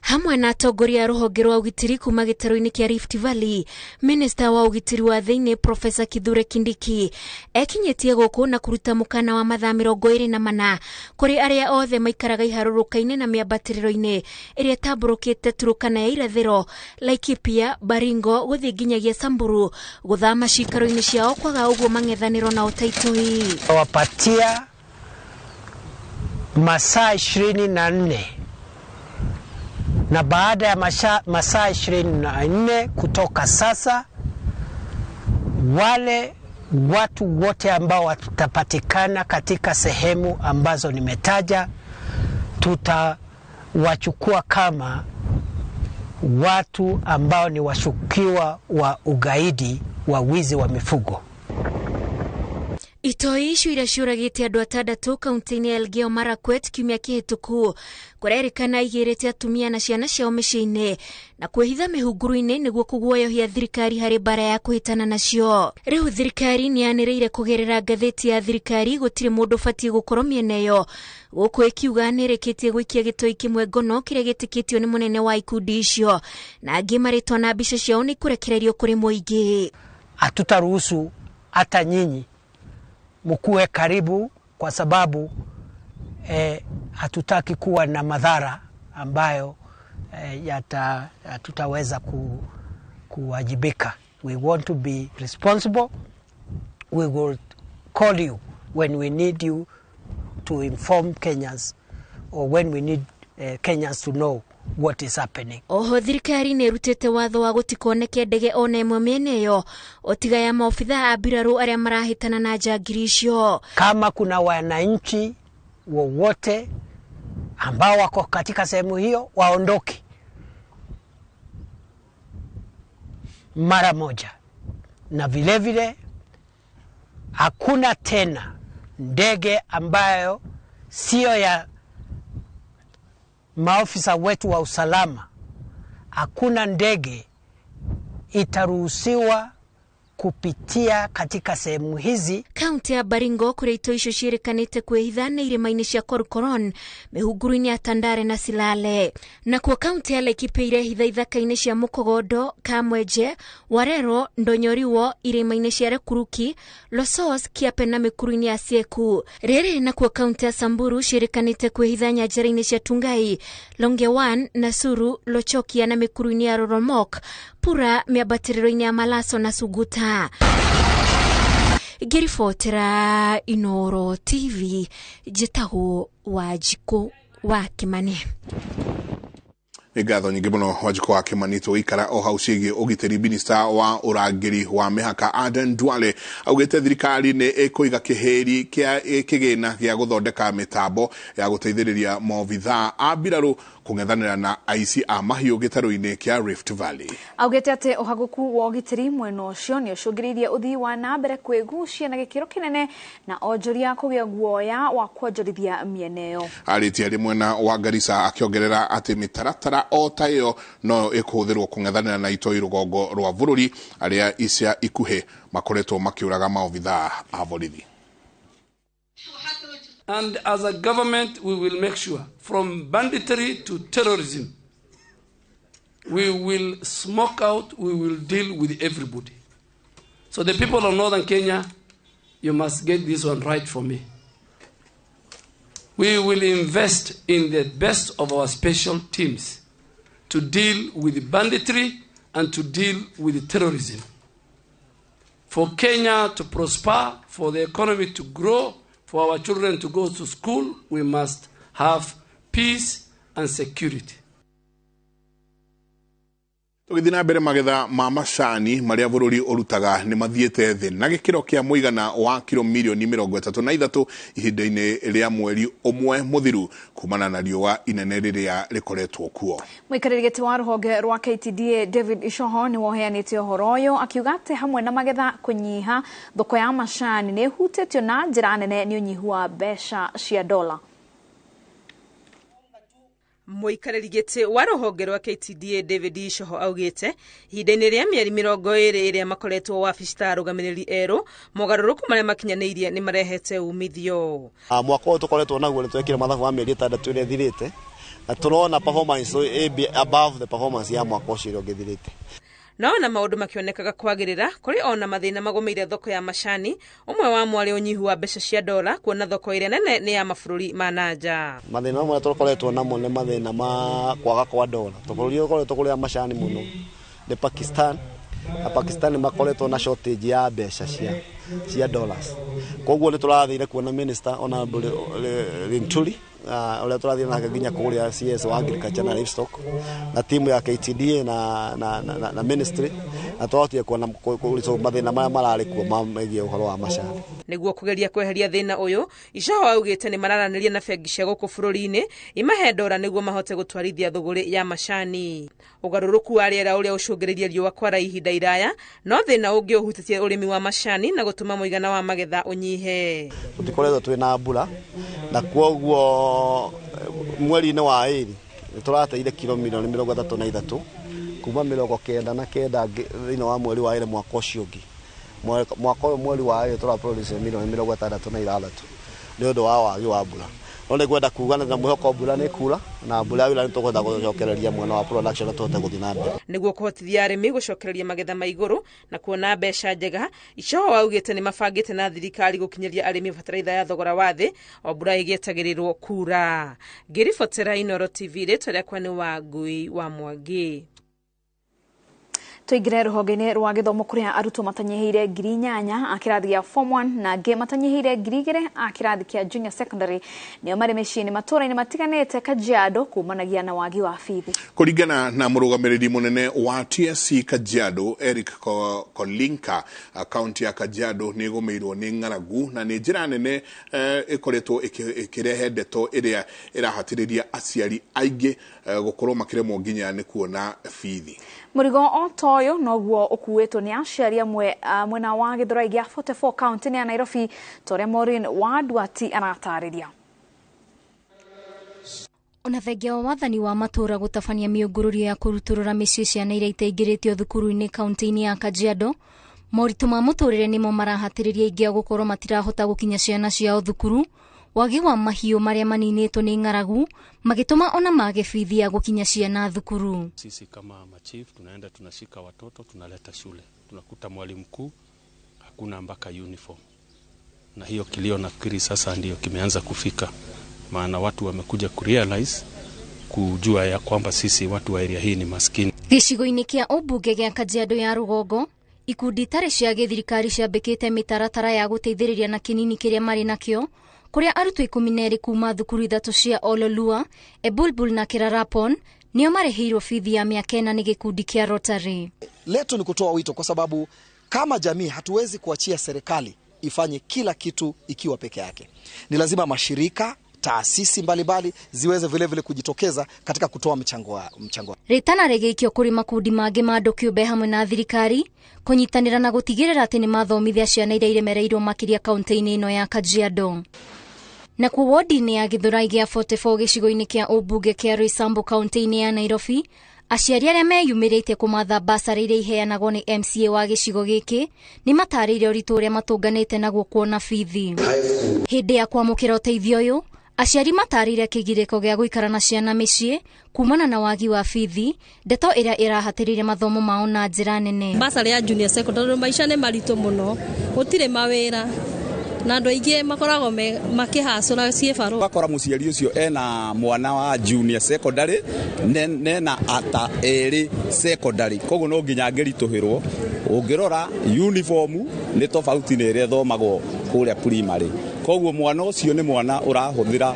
Hamwe na atongoria rũhonge rwa ũgitĩri kuma gĩtarũ-inĩ kĩa Rift Valley, Minista wa ũgitĩri wa thĩinĩ Profesa Kithure Kindiki ekinyĩtie gũkũ na kũruta mũkana wa mathaa 24 kũrĩ arĩa othe maikaraga iharũrũka-inĩ na mĩambatĩrĩro-inĩ ĩrĩa tambũrũkĩte Turkana ya irathĩro, Laikipia, Baringo gũthiĩ nginyagia Samburu gũthama cikaro-inĩ ciao, kwaga ũguo mang'ethanĩro na taitoi. Wapatia masaa 24 na baada ya masaa 24 kutoka sasa, wale watu wote ambao watapatikana katika sehemu ambazo nimetaja, tutawachukua kama watu ambao ni washukiwa wa ugaidi wa wizi wa mifugo. Itoi icio iria ciũragĩte andũ 6 kaunti-inĩ ya Elgeyo Marakwet kiumia kĩhĩtũku, kũrerĩkana igĩrĩte atumia na ciana ciao mĩciĩ-inĩ na kwĩhitha mĩhunguru-inĩ nĩguo kũguoyohia thirikari harĩ mbara ya kũhĩtana nacio. Rĩu thirikari nĩ yanĩrĩire kũgerera ngathĩti ya thirikari gũtirĩ mũndũ batiĩ gũkorwo mĩena ĩyo, gũkũ ĩkiuga nĩ ĩrĩkĩtie gũikia gĩtoi kĩmwe ngono kĩrĩa gĩtĩkĩtio nĩ mũnene wa ikundi icio, na angĩ marĩtwa na mbica ciao nĩ kũrekererio kũrĩ mũingĩ. Hatutaruhusu hata nyinyi mkuwe karibu, kwa sababu hatutaki kuwa na madhara ambayo tutaweza kuwajibika. We want to be responsible. We will call you when we need you to inform Kenyans, or when we need Kenyans to know what is happening. Oho thirikari nĩ rutĩte watho wa gũtikoneke ndege ona ĩmwe mĩena ĩyo otiga ya maobitha a mbirarũ arĩa marahĩtana na njangiri icio. Kama kuna wananchi wowote ambao wako katika sehemu hiyo, waondoke mara moja. Na vile vile hakuna tena ndege ambayo sio ya maofisa wetu wa usalama, hakuna ndege itaruhusiwa kupitia katika sehemu hizi. Kaunti ya Baringo kureito icio ciirikanite kwihithana irima-ini cia Korokoron mihunguru-ini ya Tandare na Silale. Na kwa kaunti ya Laikipia irehitha ithaka-ini cia Mukogodo, Kamweje, Warero, Ndonyoriwo, irima-ini cia Rekuruki, Losos, Kiape na mikuru-ini ya Sieku. Rere na kwa kaunti ya Samburu ciirikanite kwihitha nyanjara-ini cia Tungai, Longewan, Nasuru, Lochokia na mikuru-ini ya Roromok, Pura, miabatiriro-ini ya Malaso na Suguta. Girifotera Inoro TV jitago Wajiko wa Kimani. Igatho nyingi muno Wajiko wa Kimani tuikara o hau ciĩgiĩ ũgitĩri. Minister wa ũrangĩri wa mĩhaka Aden Duale augĩte thirikari nĩ ĩkũiga kĩhĩri kĩa kĩgĩna gĩa gũthondeka mĩtambo ya gũteithĩrĩria maobithaa a mbirarũ kũng'ethanĩra na aici a mahiũ gĩtarũ-inĩ kĩa Rift Valley. Augĩte atĩ ũhagũku wa ũgitĩri mwena ũcio nĩ ũcũngĩrĩirie ũthii wa na mbere kwĩgucia na gĩkĩro kĩnene na onjoria kũgĩa guoya wa kuonjorithia mĩena ĩyo. Arĩtie arĩ mwena wa Garissa akĩongerera atĩ mĩtaratara o ta ĩyo no ĩkũhũthĩrwo kũng'ethanĩra na itoi rũgongo rwa bũrũri arĩa ica ikuhĩ makoretwo makĩũraga maobithaa a borithi. And as a government, we will make sure, from banditry to terrorism, we will smoke out, we will deal with everybody. So the people of Northern Kenya, you must get this one right for me. We will invest in the best of our special teams to deal with banditry and to deal with terrorism. For Kenya to prosper, for the economy to grow, for our children to go to school, we must have peace and security. Tũgĩthiĩ na mbere magetha ma macani marĩa bũrũri ũrutaga nĩ mathiĩte thĩ na gĩkĩro kĩa mũigana wa kilo milioni 33 ihinda-inĩ rĩa mweri ũmwe mũthiru kumana na riũa inene rĩrĩa rĩkoretwo kuo. Mũikarĩri gĩtĩ wa rũhonge rwa KTDA David Ishoho nĩ woheanĩte ũhoro ũyũ akiuga atĩ hamwe na magetha kũnyiha, thoko ya macani nĩ ĩhutĩtio na njĩra nene nĩ ũnyihu wa mbeca cia dola. Mũikarĩri gĩtĩ wa rũhonge rwa KTDA David Ishoho augĩte ihinda-inĩ rĩa mĩeri 20 ĩrĩa makoretwo wabici ta arũgamĩrĩri erũ mogarũrũku marĩa makinyanĩirie nĩ marehete umithio. Mwaka ũyũ tũkoretwo naguo nĩ twekire mathabu ma mĩeri 6 ĩrĩa ĩthirĩte na tũrona performance above the performance ya mwaka ũcio ũrĩa ũgĩthirĩte. Naona maũndũ makĩonekaga kwagĩrĩra kũrĩ ona mathĩna magũmĩire thoko ya macani, ũmwe wa mwarĩ ũnyihu wa mbeca cia dola kuona thoko ĩrĩa nene nĩ ya mabũrũri ma nanja. Mathĩna mamwe tũkoretwo namo nĩ mathĩna ma kwaga kwa dola. Bũrũri ũkoretwo kũrĩa macani mũno nĩ Pakistan. Pakistan makoretwo na shortage ya mbeca cia dollars. Koguo nĩ tũrathire kuona minister ona Rinturi ole tũrathire na nginya kũrĩa CS wa agriculture na livestock na timu ya KTDA na ministry na tũratie kuona mathĩna marĩa mararĩ kuo megiĩ ũhoro wa macani. Nĩguo kũgeria kweheria thĩna ũyũ, Ishoho augĩte nĩ mararanĩria na bengi cia gũkũ bũrũri-inĩ imahe ndora nĩguo mahote gũtwarithia thũgũrĩ ya macani. Ũgarũrũku wa rĩera ũrĩa ũcũngĩrĩirie riũa kwara ihinda iraya no thĩna ũngĩ ũhutĩtie ũrĩmi wa macani na gũtũma mũigana wa magetha ũnyihe. Tũtikoretwo twĩna mbura na kwoguo mweri-inĩ wa ĩrĩ nĩ tũrateire kilo milioni 33 kuma 99 thĩinĩ wa mweri wa ĩrĩ mwaka ũcio ũngĩ. Mwaka ũyũ mweri wa ĩrĩ tũraproduce milioni 66 nĩ ũndũ wa wagi wa mbura. Onde kwenda kuga na mwĩhoko mbura nĩ kura na mbura ĩyo nĩ tũkwenda gũcokereria mwena wa production tũhote gũthiĩ na mbere. Nĩguo kũhotithia arĩmi gũcokereria magetha ma igũrũ na kuona mbeca njega, Ishoho augĩte nĩ mabangĩte na thirikari gũkinyeria arĩmi bataraitha ya thogora wa thĩ o mbura ĩgĩetagĩrĩrwo kura. Ngĩribotera Inoro TV rĩtwa rĩakwa nĩ Wangui wa Mwangi. Tuingire rũhonge-inĩ rwa gĩthomo kũrĩa arutwo matanyihiire 8,000 a kĩrathi gĩa form 1 na angĩ matanyihiire 2,000 a kĩrathi kĩa junior secondary nĩo marĩ mĩciĩ-inĩ matũũra-inĩ matiganĩte Kajiado kumanagia na wagi wa bithi. Kũringana na mũrũgamĩrĩri mũnene wa TSC Kajiado Eric Kolinka, akaunti ya Kajiado nĩ ĩgũmĩirwo nĩ ng'aragu na nĩ njĩra nene ĩkoretwo ĩkĩrehe ndeto ĩrĩa ĩrahatĩrĩria aciari aingĩ gũkorwo makĩremwo nginya nĩ kuona bithi. Mũrigo o toyo noguo ũkuĩtwo nĩ aciari amwe mwena wa Gĩthũrai gĩa 44 kaunti-inĩ ya Nairobi torĩa Maureen wa Duati aratarĩria. Ona thengia wa wathani wa matũũra gũtabania mĩũngũrũrio ya kũrutũrũra mĩciĩ ciana iria itaingĩrĩtio thukuru-inĩ kaunti-inĩ ya Kajiado, Moritũ ma mũtũrĩre nĩmo marahatĩrĩria ingĩ gũkorwo matirahota gũkinya ciana ciao thukuru, wagi wa mahiũ marĩa maninĩtwo nĩ ng'aragu magĩtũma ona mage bithi ya gũkinya ciana thukuru. Sisi kama machief tunaenda tunashika watoto tunaleta shule, tunakuta mwalimu mkuu hakuna mpaka uniform, na hiyo kilio nafikiri sasa ndio kimeanza kufika, maana watu wamekuja kurealize kujua ya kwamba sisi watu wa area hii ni maskini. Gĩcigo-inĩ kĩa ũmbunge gĩa Kajiado ya Rũgongo, ikundi itarĩ cia gĩthirikari ciambĩkĩte mĩtaratara ya gũteithĩrĩria na kĩnini kĩrĩa marĩ nakĩo, kũrĩa arutwo 12 kuma thukuru 3 cia Ololua, Ebulbul na Kirarapon nio marĩhĩirwo fithi ya mĩaka 4 nĩ gĩkundi kĩa Rotary. Letu ni kutoa wito kwa sababu kama jamii hatuwezi kuachia serikali ifanye kila kitu ikiwa peke yake. Ni lazima mashirika, taasisi mbalimbali ziweze vile kujitokeza katika kutoa mchango. Ritana regeikio kuri makundi mangĩ ma andũ kĩũmbe hamwe na thirikari kũnyitanĩra na gũtigĩrĩra atĩ nĩ mathomithia ciana iria iremereirwo makĩria kaunti-inĩ ino ya Kajiado. Na kwa wodi-inĩ ya Githurai gĩa 44 gĩcigo-inĩ kĩa ũmbunge kĩa Roysambu kaunti-inĩ ya Nairobi, aciari arĩa meyumĩrĩte kũmatha Bursary iria iheanagwo nĩ MCA wa gĩcigo gĩkĩ nĩ matarĩire ũritũ ũrĩa matũnganĩte naguo kuona bithi. Hĩndĩ ya kwamũkĩra ũteithio ũyũ, aciari matarĩire kĩgirĩko gĩa gũikara na ciana mĩciĩ kumana na wagi wa bithi, ndeto ĩrĩa ĩrahatĩrĩire mathomo mao na njĩra nene. Bursary ya junior secondary maisha nĩ maritũ mũno, gũtirĩ mawĩra na andũ aingĩ makoragwo makĩhacũra ciĩbarũ. Bakora mũciari ũcio ena mwana wa junior secondary nena ata erĩ secondary, koguo no nginya ngĩritũhĩrwo. Ũngĩrora uniform nĩ tofauti na ĩrĩa thomagwo kũrĩa primary, koguo mwana ũcio nĩ mwana ũrahũthĩra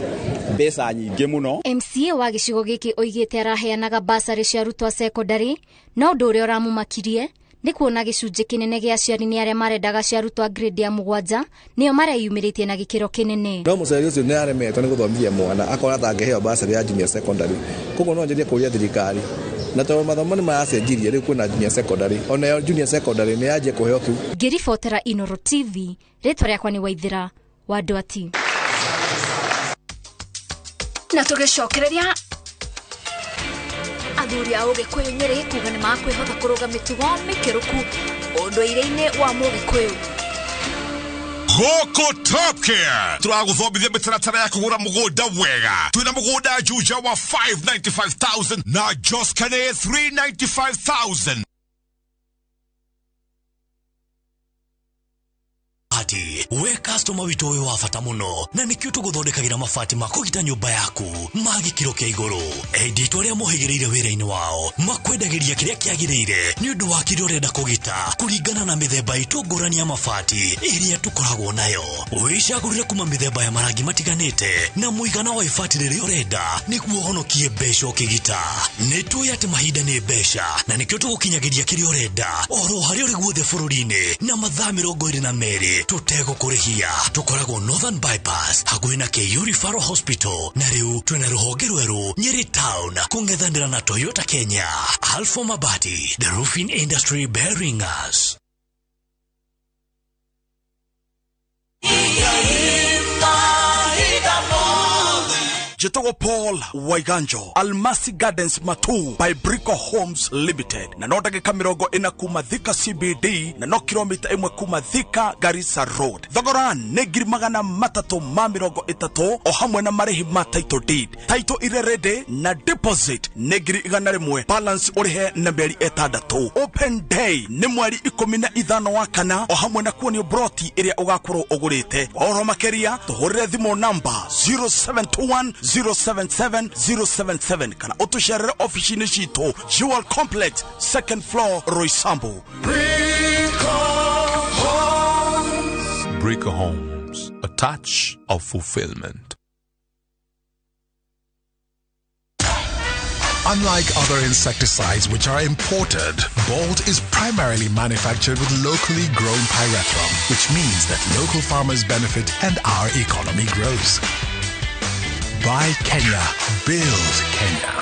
mbeca nyingĩ mũno. MCA wa gĩcigo gĩkĩ oigĩte araheanaga Bursary cia arutwo a secondary, no ũndũ ũrĩa ũramũmakirie nĩ kuona gĩcunjĩ kĩnene gĩa aciari nĩ arĩa marendaga cia arutwo a grade ya 7 nĩo mareyumĩrĩtie na gĩkĩro kĩnene. No mũciari ũcio nĩ aremetwo nĩ gũthomithia mwana akona ta angĩheo Bursary ya junior secondary, koguo no njerie kũria thirikari na tondũ mathomo nĩ maracenjirie rĩu kwĩna junior secondary, ona junior secondary nĩ yanjie kũheo kiu. Ngĩribotera Inoro TV, rĩtwa rĩakwa nĩ Waithĩra wa Ndwati. Na tũgĩcokereria athuri a Ũgĩkũyũ Nyĩrĩ kuga nĩ makwĩhotha kũrũga mĩtugo mĩkĩrũku ũndũire-inĩ wa Mũgĩkũyũ. Goko Top Care turagũthomithia mĩtaratara ya kũgũra mũgũnda wega. Twĩna mũgũnda Juja wa 595,000 na Joskane 395,000. We customer witũ ũyũ wa bata mũno, na nĩkĩo tũgũthondekagĩra mabati ma kũgita nyũmba yaku ma gĩkĩro kĩa igũrũ. Enditũ arĩa mohĩgĩrĩire wĩra-inĩ wao makwendagĩria kĩrĩa kĩagĩrĩire nĩ ũndũ wa kĩrĩa ũrenda kũgita kũringana na mĩthemba itũ ngũrani ya mabati ĩrĩa tũkoragwo nayo. Wĩcagũrĩre kuma mĩthemba ya marangi matiganĩte na mũigana wa ibati rĩrĩa ũrenda nĩguo ũhonokie mbeca ũkĩgita. Nĩtũĩ atĩ mahinda nĩ mbeca, na nĩkĩo tũgũkinyagĩria kĩrĩa ũrenda oro harĩa ũrĩ guothe bũrũri-inĩ na mathaa 22 tutegũkũrĩhia. Tũkoragwo Northern Bypass hakuhĩ na KU Referral Hospital, na rĩu twĩna rũhonge rwerũ Nyeri Town kũng'ethanĩra na Toyota Kenya. Alpha Mabati, the roofing industry bearing us. Jetogo Paul Waiganjo, Almasi Gardens Matu by Brico Homes Limited. Na no ndagĩka 40 kuma Thika CBD na no kilomita 1 kuma Thika Garissa Road. Thogora nĩ 330 o hamwe na marĩhi ma title deed. Title ire ready na deposit nĩ 100 balance ũrĩhe na mĩeri 6. Open day nĩ mweri 15 wa kana o hamwe na kuonio broti ĩrĩa ũgakorwo ũgũrĩte. Oro makĩria tũhũrĩre thimũ number 0721 077 kana utusharere ofisini shito Jewel Complex 2nd floor Roysambu. Brico Homes, a touch of fulfillment. Unlike other insecticides which are imported, Bolt is primarily manufactured with locally grown pyrethrum, which means that local farmers benefit and our economy grows. Buy Kenya, build Kenya.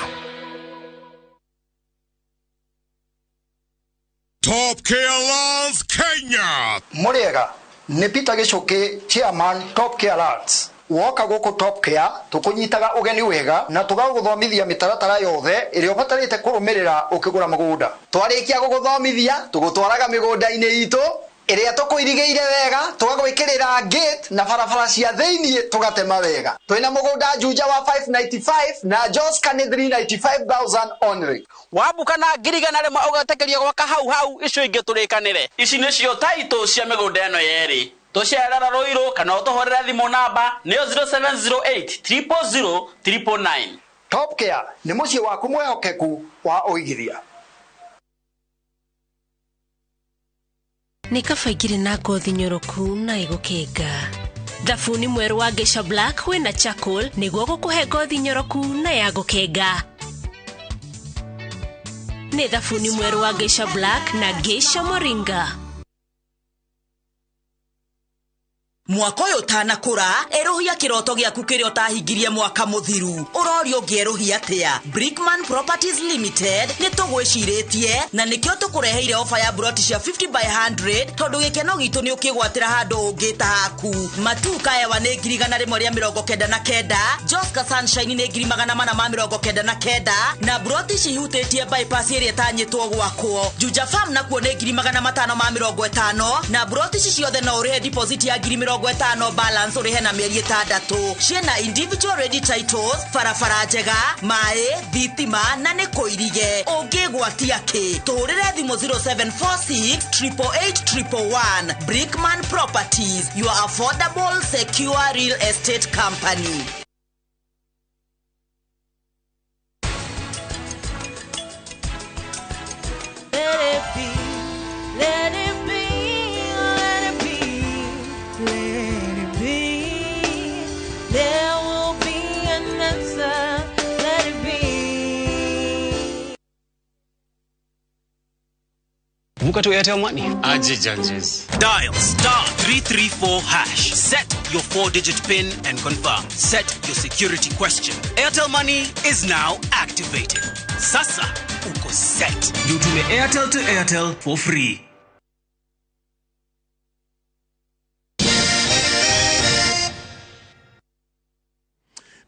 Top Care Lands Kenya. Muriega, Nepita Geshoke, Chairman, Top Care Lands. woka gũkũ Top Care tũkũnyitaga ũgeni wega na tũgagũthomithia mĩtaratara yothe ĩrĩa ũbatarĩte kũrũmĩrĩra ũkĩgũra mũgũnda. Twarĩkia gũgũthomithia tũgũtwaraga mĩgũnda-inĩ itũ ĩrĩa tũkũirigĩire wega, tũgagwĩkĩrĩra gate na barabara cia thĩiniĩ tũgatema wega. Twĩna mũgũnda Juja wa 595 na Joska nĩ 395,000 only. Wabuka na ngirigana rĩmwe ũgatekeria gwaka hau icio ingĩ tũrĩkanĩre. Ici nĩcio title cia mĩgũnda ĩno yerĩ. Tũcerera Rũirũ kana ũtũhorera thimũ namba nĩyo 0708 000 999. Top Care nĩ mũciĩ waku mwehokeku wa ũigithia. Nĩ kaba igĩrĩ na ngothi nyoroku na ĩgũkĩnga. Thabuni mwerũ wa Geisha Black wĩna charcoal nĩguo gũkũhe ngothi nyoroku na ya gũkenga. Nĩ thabuni mwerũ wa Geisha Black na Geisha Moringa. Mwaka ũyũ ũtanakũra, erohia kĩroto gĩaku kĩrĩa ũtahingirie mwaka mũthiru. Ũrorio ũngĩerohia atĩa? Brickman Properties Limited nĩ tũgwĩcirĩtie na nĩkĩo tũkũreheire ofa ya buroti cia 50/100 tondũ gĩkeno gitũ nĩ ũkĩgwatĩra handũ ũngĩta haku. Matuka ewa nĩ 199, Joska Sunshine nĩ 499 na buroti cihutĩtie bypass ĩrĩa tanyĩtwo gwakwo. Juja Farm nakuo nĩ 550 na buroti ciothe no ũrĩhe deposit ya 50 balance ũrĩhe na mĩeri 6. Ciena individual ready titles, barabara njega, maĩ, thitima na nĩ kũirige. Ũngĩgwatia kĩ? Tũrĩre thimũ 0746 888 Brickman Properties, your affordable secure real estate company. Vuka to Airtel Money. Aje janjes. Dial *334#. Set your 4-digit PIN and confirm. Set your security question. Airtel Money is now activated. Sasa uko set. You tume Airtel to Airtel for free.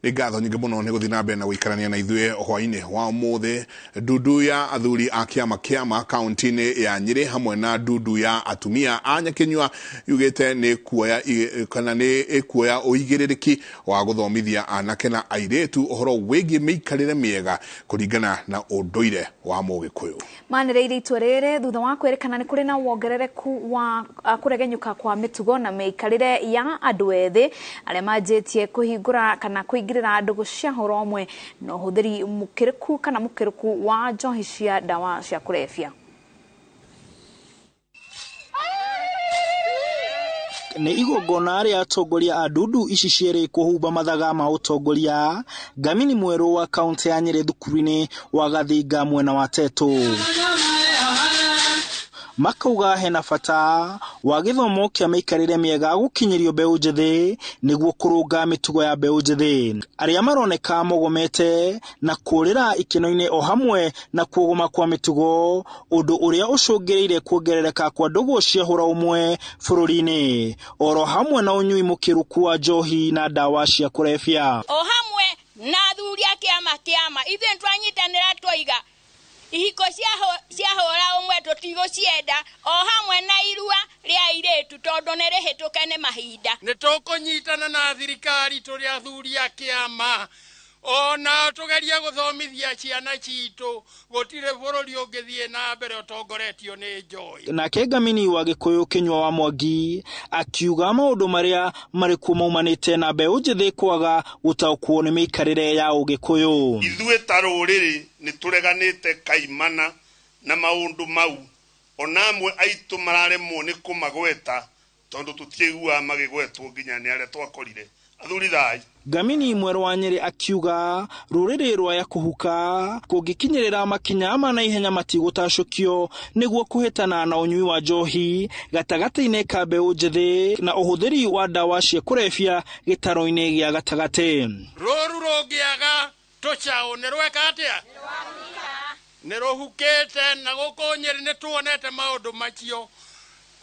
Nĩ ngatho nyingĩ mũno nĩ gũthiĩ na mbere na gũikarania na ithuĩ hwaĩ-inĩ wa ũmũthĩ. Ndundu ya athuri a kĩama kaunti-inĩ ya Nyĩrĩ hamwe na ndundu ya atumia a Nyakĩnyua yugĩte nĩ kuoya kana nĩ ĩkuoya ũigĩrĩrĩki wa gũthomithia anake na airĩtu ũhoro wĩgiĩ mĩikarĩre mĩega kũringana na ũndũire wa Mũgĩkũyũ. Manĩrĩire itua rĩrĩ thutha wa kwĩrĩkana nĩ kũrĩ na wongerereku wa kũregenyũka kwa mĩtugo na mĩikarĩre ya andũ ethĩ arĩa manjĩtie kũhingũra kana kũingĩrĩra ndũgũ cia horo ũmwe na ũhũthĩri mũkĩrĩku kana mũkĩrĩku wa njohi cia ndawa cia kũrebia. Nĩ igongona rĩa atongoria a ndundu ici cierĩ kũhumba mathaga ma ũtongoria ngamini mwerũ wa kaunti ya Nyĩrĩ thukuru-inĩ wa Gathinga mwena wa Tetũ. Makauga hena bata wa gĩthomo kĩa mĩikarĩre mĩega gũkinyĩrio mbeũ njĩthĩ nĩguo kũrũnga mĩtugo ya mbeũ njĩthĩ arĩa maroneka mogomete na kũrĩra ikeno-inĩ o hamwe na kuogoma kwa mĩtugo, ũndũ ũrĩa ũcũngĩrĩire kuongerereka kwa ndũgũ cia hũra ũmwe bũrũri-inĩ oro hamwe na ũnyui mũkĩrũku wa njohi na ndawa cia kũrebia. O hamwe na athuri a kĩama ithuĩ twanyitanĩra twoiga ihiko cia hũra ũmwe tũtigũcienda o hamwe na irua rĩa airĩtu tondũ nĩ rĩhĩtũke nĩ mahinda. Nĩ tũkũnyitana na thirikari tũrĩ athuri a kĩama ona tũgeria gũthomithia ciana citũ gũtirĩ bũrũri ũngĩthiĩ na mbere ũtongoretio nĩ njohi. Nake ngamini wa Gĩkũyũ Kĩnyua wa Mwangi akiuga maũndũ marĩa marĩ kuo maumanĩte na mbeũ njĩthĩ kwaga gũtaũkwo nĩ mĩikarĩre ya Ũgĩkũyũ. Ithuĩ ta rũrĩrĩ nĩ tũreganĩte kaimana na maũndũ mau ona amwe aitũ mararemwo nĩ kũmagweta tondũ tũtiaiguaga magĩgwetwo nginya nĩ arĩa twakorire athuri thai. Ngamini mwerũ wa Nyĩrĩ akiuga rũrĩrĩ rwaya kũhuka kũngĩkinyĩrĩra makinya ma na ihenya matigũtacũkio nĩguo kũhĩtana na ũnyui wa njohi gatagatĩ-inĩ ka mbeũ njĩthĩ na ũhũthĩri wa ndawa cia kũrebia gĩtaro-inĩ gĩa gatagatĩ. Rũru rũngĩaga tũcaũ nĩ rweka atĩa? Nĩ rũhukĩte na gũkũ Nyĩrĩ nĩ tuonete maũndũ macio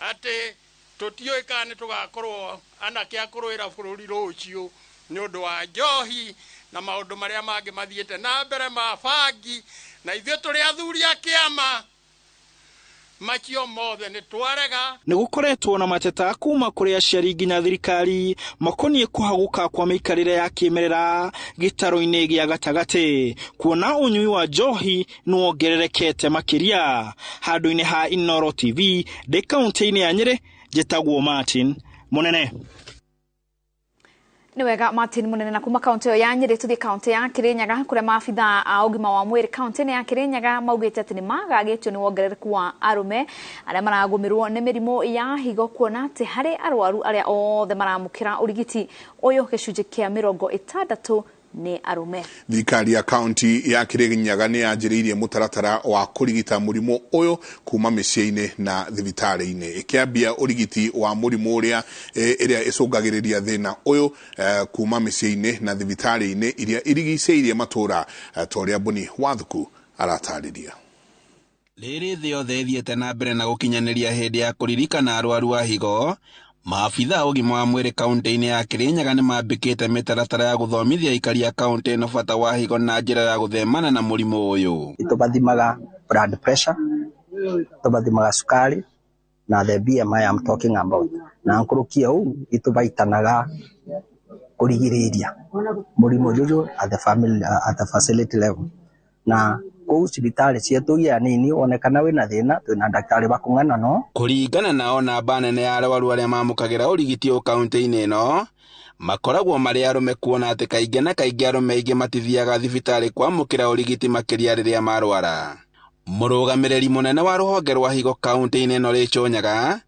atĩ tũtiũĩ kana nĩ tũgakorwo anake a kũrũĩra bũrũri rũciũ nĩ ũndũ wa njohi na maũndũ marĩa mangĩ mathiĩte na mbere ma bangi, na ithuĩ tũrĩ athuri a kĩama macio mothe nĩ twarega. Nĩ gũkoretwo na mateta kuma kũrĩ aciari nginya thirikari makoniĩ kũhagũka kwa mĩikarĩre ya kĩmerera gĩtaro-inĩ gĩa gatagatĩ, kuona ũnyui wa njohi nĩwongererekete makĩria. Handũ-inĩ ha Inooro TV ndĩ kaunti-inĩ ya Nyĩrĩ, njĩtagwo Martin Mũnene. Nĩ wega Martin Mũnene, na kuma kaunti ya Nyĩrĩ tũthiĩ kaunti ya Kirinyaga kũrĩa maabitha a ũgima wa mwĩrĩ kaunti-inĩ ya Kirinyaga maugĩte atĩ nĩ magagĩtio nĩ wongerereku wa arũme arĩa maragũmĩrwo nĩ mĩrimũ ya higo, kuona atĩ harĩ arwaru arĩa othe maramũkĩra ũrigiti ũyũ gĩcunjĩ kĩa 60 nĩ arũme. Thirikari ya kaunti ya Kirinyaga nĩ yanjĩrĩirie mũtaratara wa kũrigita mũrimũ ũyũ kuma mĩciĩ-inĩ na thibitarĩ-inĩ, ĩkĩambia ũrigiti wa mũrimũ ũrĩa ĩrĩa ĩcũngagĩrĩria thĩna ũyũ kuma mĩciĩ-inĩ na thibitarĩ-inĩ iria irigicĩirie matũra, ta ũrĩa Boni Wathuku aratarĩria. Rĩrĩ thĩ yothe ĩthiĩte na mbere na gũkinyanĩria hĩndĩ ya kũririkana arwaru a higo, maabitha ũgima wa mwĩrĩ kaunti-inĩ ya Kirinyaga nĩ mambĩkĩte mĩtaratara ya gũthomithia aikari a kaunti ĩno bata wa higo na njĩra ya gũthemana na mũrimũ ũyũ. Tũbathimaga blood pressure, tũbathimaga sukari na the BMI I'm talking about. Na nkũrũkia ũũ itubaitanaga kũrigĩrĩria mũrimũ ũyũ at the facility level. Na kũu cibitari cietũ gĩa nini onekana wĩna thĩna twĩna daktari bakung'ana no. Kũringana nao namba nene ya arwaru arĩa mamũkagĩra ũrigiti o kaunti-inĩ ĩno makoragwo marĩ arũme, kuona atĩ kaingĩ na kaingĩ arũme aingĩ matithiaga thibitarĩ kwamũkĩra ũrigiti makĩria rĩrĩa marwara. Mũrũgamĩrĩri mũnene wa rũhonge rwa higo kaunti-inĩ ĩno Rachel Nyaga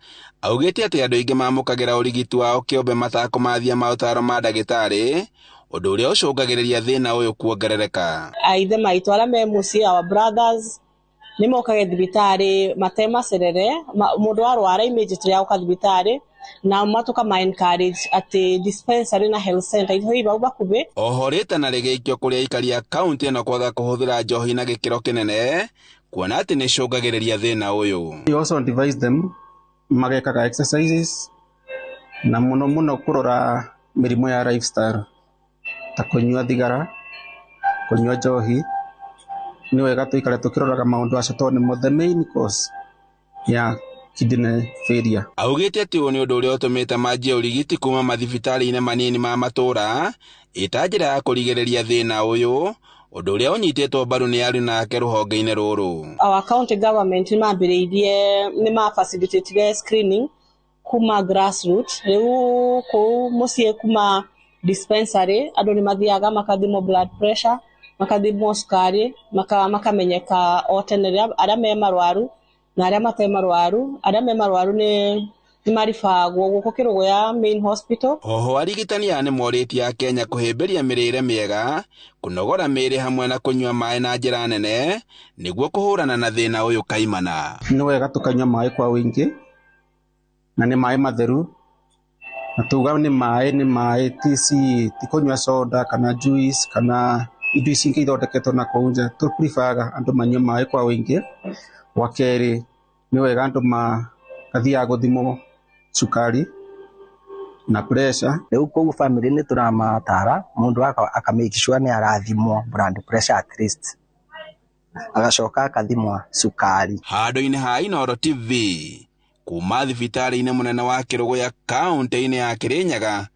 augĩte atĩ andũ aingĩ mamũkagĩra ũrigiti wao kĩũmbe matakũmathia maũtaro ma ndagĩtarĩ, ũndũ ũrĩa ũcũngagĩrĩria thĩna ũyũ kuongerereka. Aithe maitũ arĩa me mũciĩ, our brothers, nĩ mokaga thibitarĩ matemacerere, mũndũ arwara immediately agoka thibitarĩ, na matuka ma encourage atĩ dispensary na health center ihoiba ubakube. Oho rĩtana rĩgĩikio kũrĩ aikari a kaunti ĩno kwaga kũhũthĩra njohi na gĩkĩro kĩnene, kuona atĩ nĩ icũngagĩrĩria thĩna ũyũ. We also advise them magekaga exercises na mũno kũrora mĩrimũ ya lifestyle ta kũnyua thigara, kũnyua njohi. Nĩ wega tũikare tũkĩroraga maũndũ acio tondũ nĩmo the main cause ya kidney failure. Augĩte atĩ ũyũ nĩ ũndũ ũrĩa ũtũmĩte manjie ũrigiti kuma mathibitarĩ-inĩ manini ma matũra ĩta njĩra ya kũrigĩrĩria thĩna ũyũ, ũndũ ũrĩa ũnyitĩtwo mbaru nĩ aruna ake rũhonge-inĩ rũrũ. Our county government nĩ mafacilitate screening kuma grassroots. Rĩu kũu mũciĩ kuma dispensary andũ nĩ mathiaga makathimwo blood pressure, makathimwo sukari, makamenyeka o tene arĩa me marwaru na arĩa matarĩ marwaru. Arĩa me marwaru nĩ maribagwo gũkũ Kĩrũgũ ya main hospital. Oho arigitani aya nĩ morĩtie a Kenya kũhĩmbĩria mĩrĩre mĩega, kũnogora mĩĩrĩ hamwe na kũnyua maĩ na njĩra nene nĩguo kũhũrana na thĩna ũyũ kaimana. Nĩ wega tũkanyua maĩ kwa wĩingĩ na nĩ maĩ matheru. Na tuga nĩ maĩ ti kũnyua soda kana juice kana indo ici ingĩ ithondeketwo na kũu nja. Tũprefaga andũ manyue maĩ kwa wĩingĩ. Wa kerĩ nĩ wega andũ mathiaga gũthimwo sukari na pressure. Rĩu kũu family nĩ tũramatara mũndũ aka make sure nĩ arathimwo blood pressure at least, agacoka akathimwo sukari. Handũ-inĩ ha Inooro TV kuma thibitarĩ-inĩ mũnene wa Kĩrũgũ ya kaunti-inĩ ya Kirinyaga,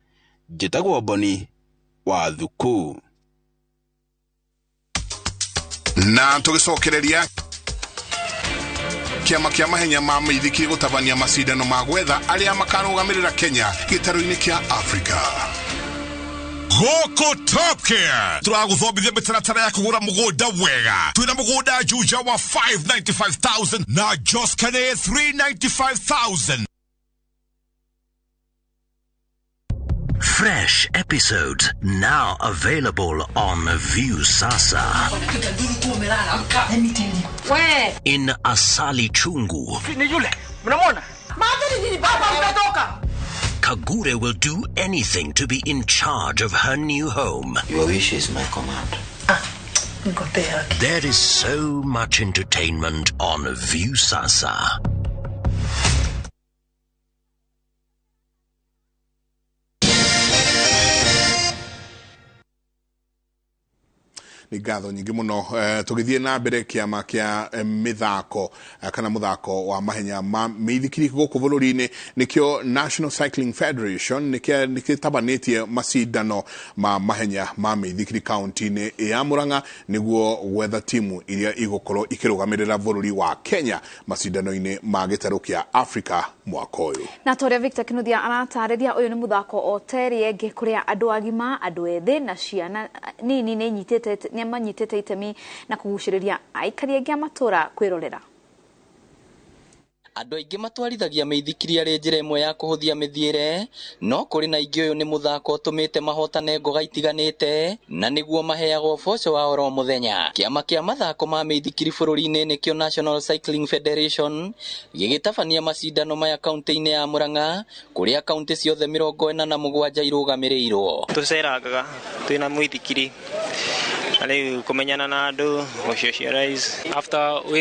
njĩtagwo Boni Wathuku. Na tũgĩcokereria kĩama kĩa mahenya ma mĩithikiri gũtabania macindano ma gwetha arĩa makarũgamĩrĩra Kenya gĩtaro-inĩ kĩa Africa. Goko Top Care tũragũthomithia mĩtaratara ya kũgũra mũgũnda wega. Twĩna mũgũnda Juja wa 595,000 na Joskane 395,000. Fresh episodes now available on Viusasa. In Asali Chungu. Kagure will do anything to be in charge of her new home. Your wish is my command. There is so much entertainment on Viusasa. ni ngatho nyingi muno tugithie na mbere kiama kia mithako kana muthako wa mahenya ma mithikiri guku bururi-ini nikio National Cycling Federation nikitabanetie macindano ma mahenya ma mithikiri kaunti-ini ya Murang'a niguo gwetha timu iria igukorwo ikirugamirira bururi wa Kenya macindano-ini ma gitaru kia Africa mwaka uyu. Na toria Victor Kinuthia aratarĩria uyu ni muthako o teri enge kuria andu agima andu ethi na ciana nini ni manyitete itemi na kuguciriria aikari angi amatura kwirorera. Andũ aingĩ matwarithagia mĩithikiri arĩ njĩra ĩmwe ya kũhũthia mĩthiĩre, no kũrĩ na ingĩ ũyũ nĩ mũthako ũtũmĩte mahotane ngoga itiganĩte na nĩguo maheagwo ũboco wa oro mũthenya. Kĩama kĩa mathako ma mĩithikiri bũrũri-inĩ nĩkĩo National Cycling Federation gĩgĩtabania macindano maya kaunti-inĩ ya Murang'a kũrĩa kaunti ciothe 47 irũgamĩrĩirwo. Tũcerangaga twĩna mũithikiri rĩu kũmenyana na andũ gũciocialize after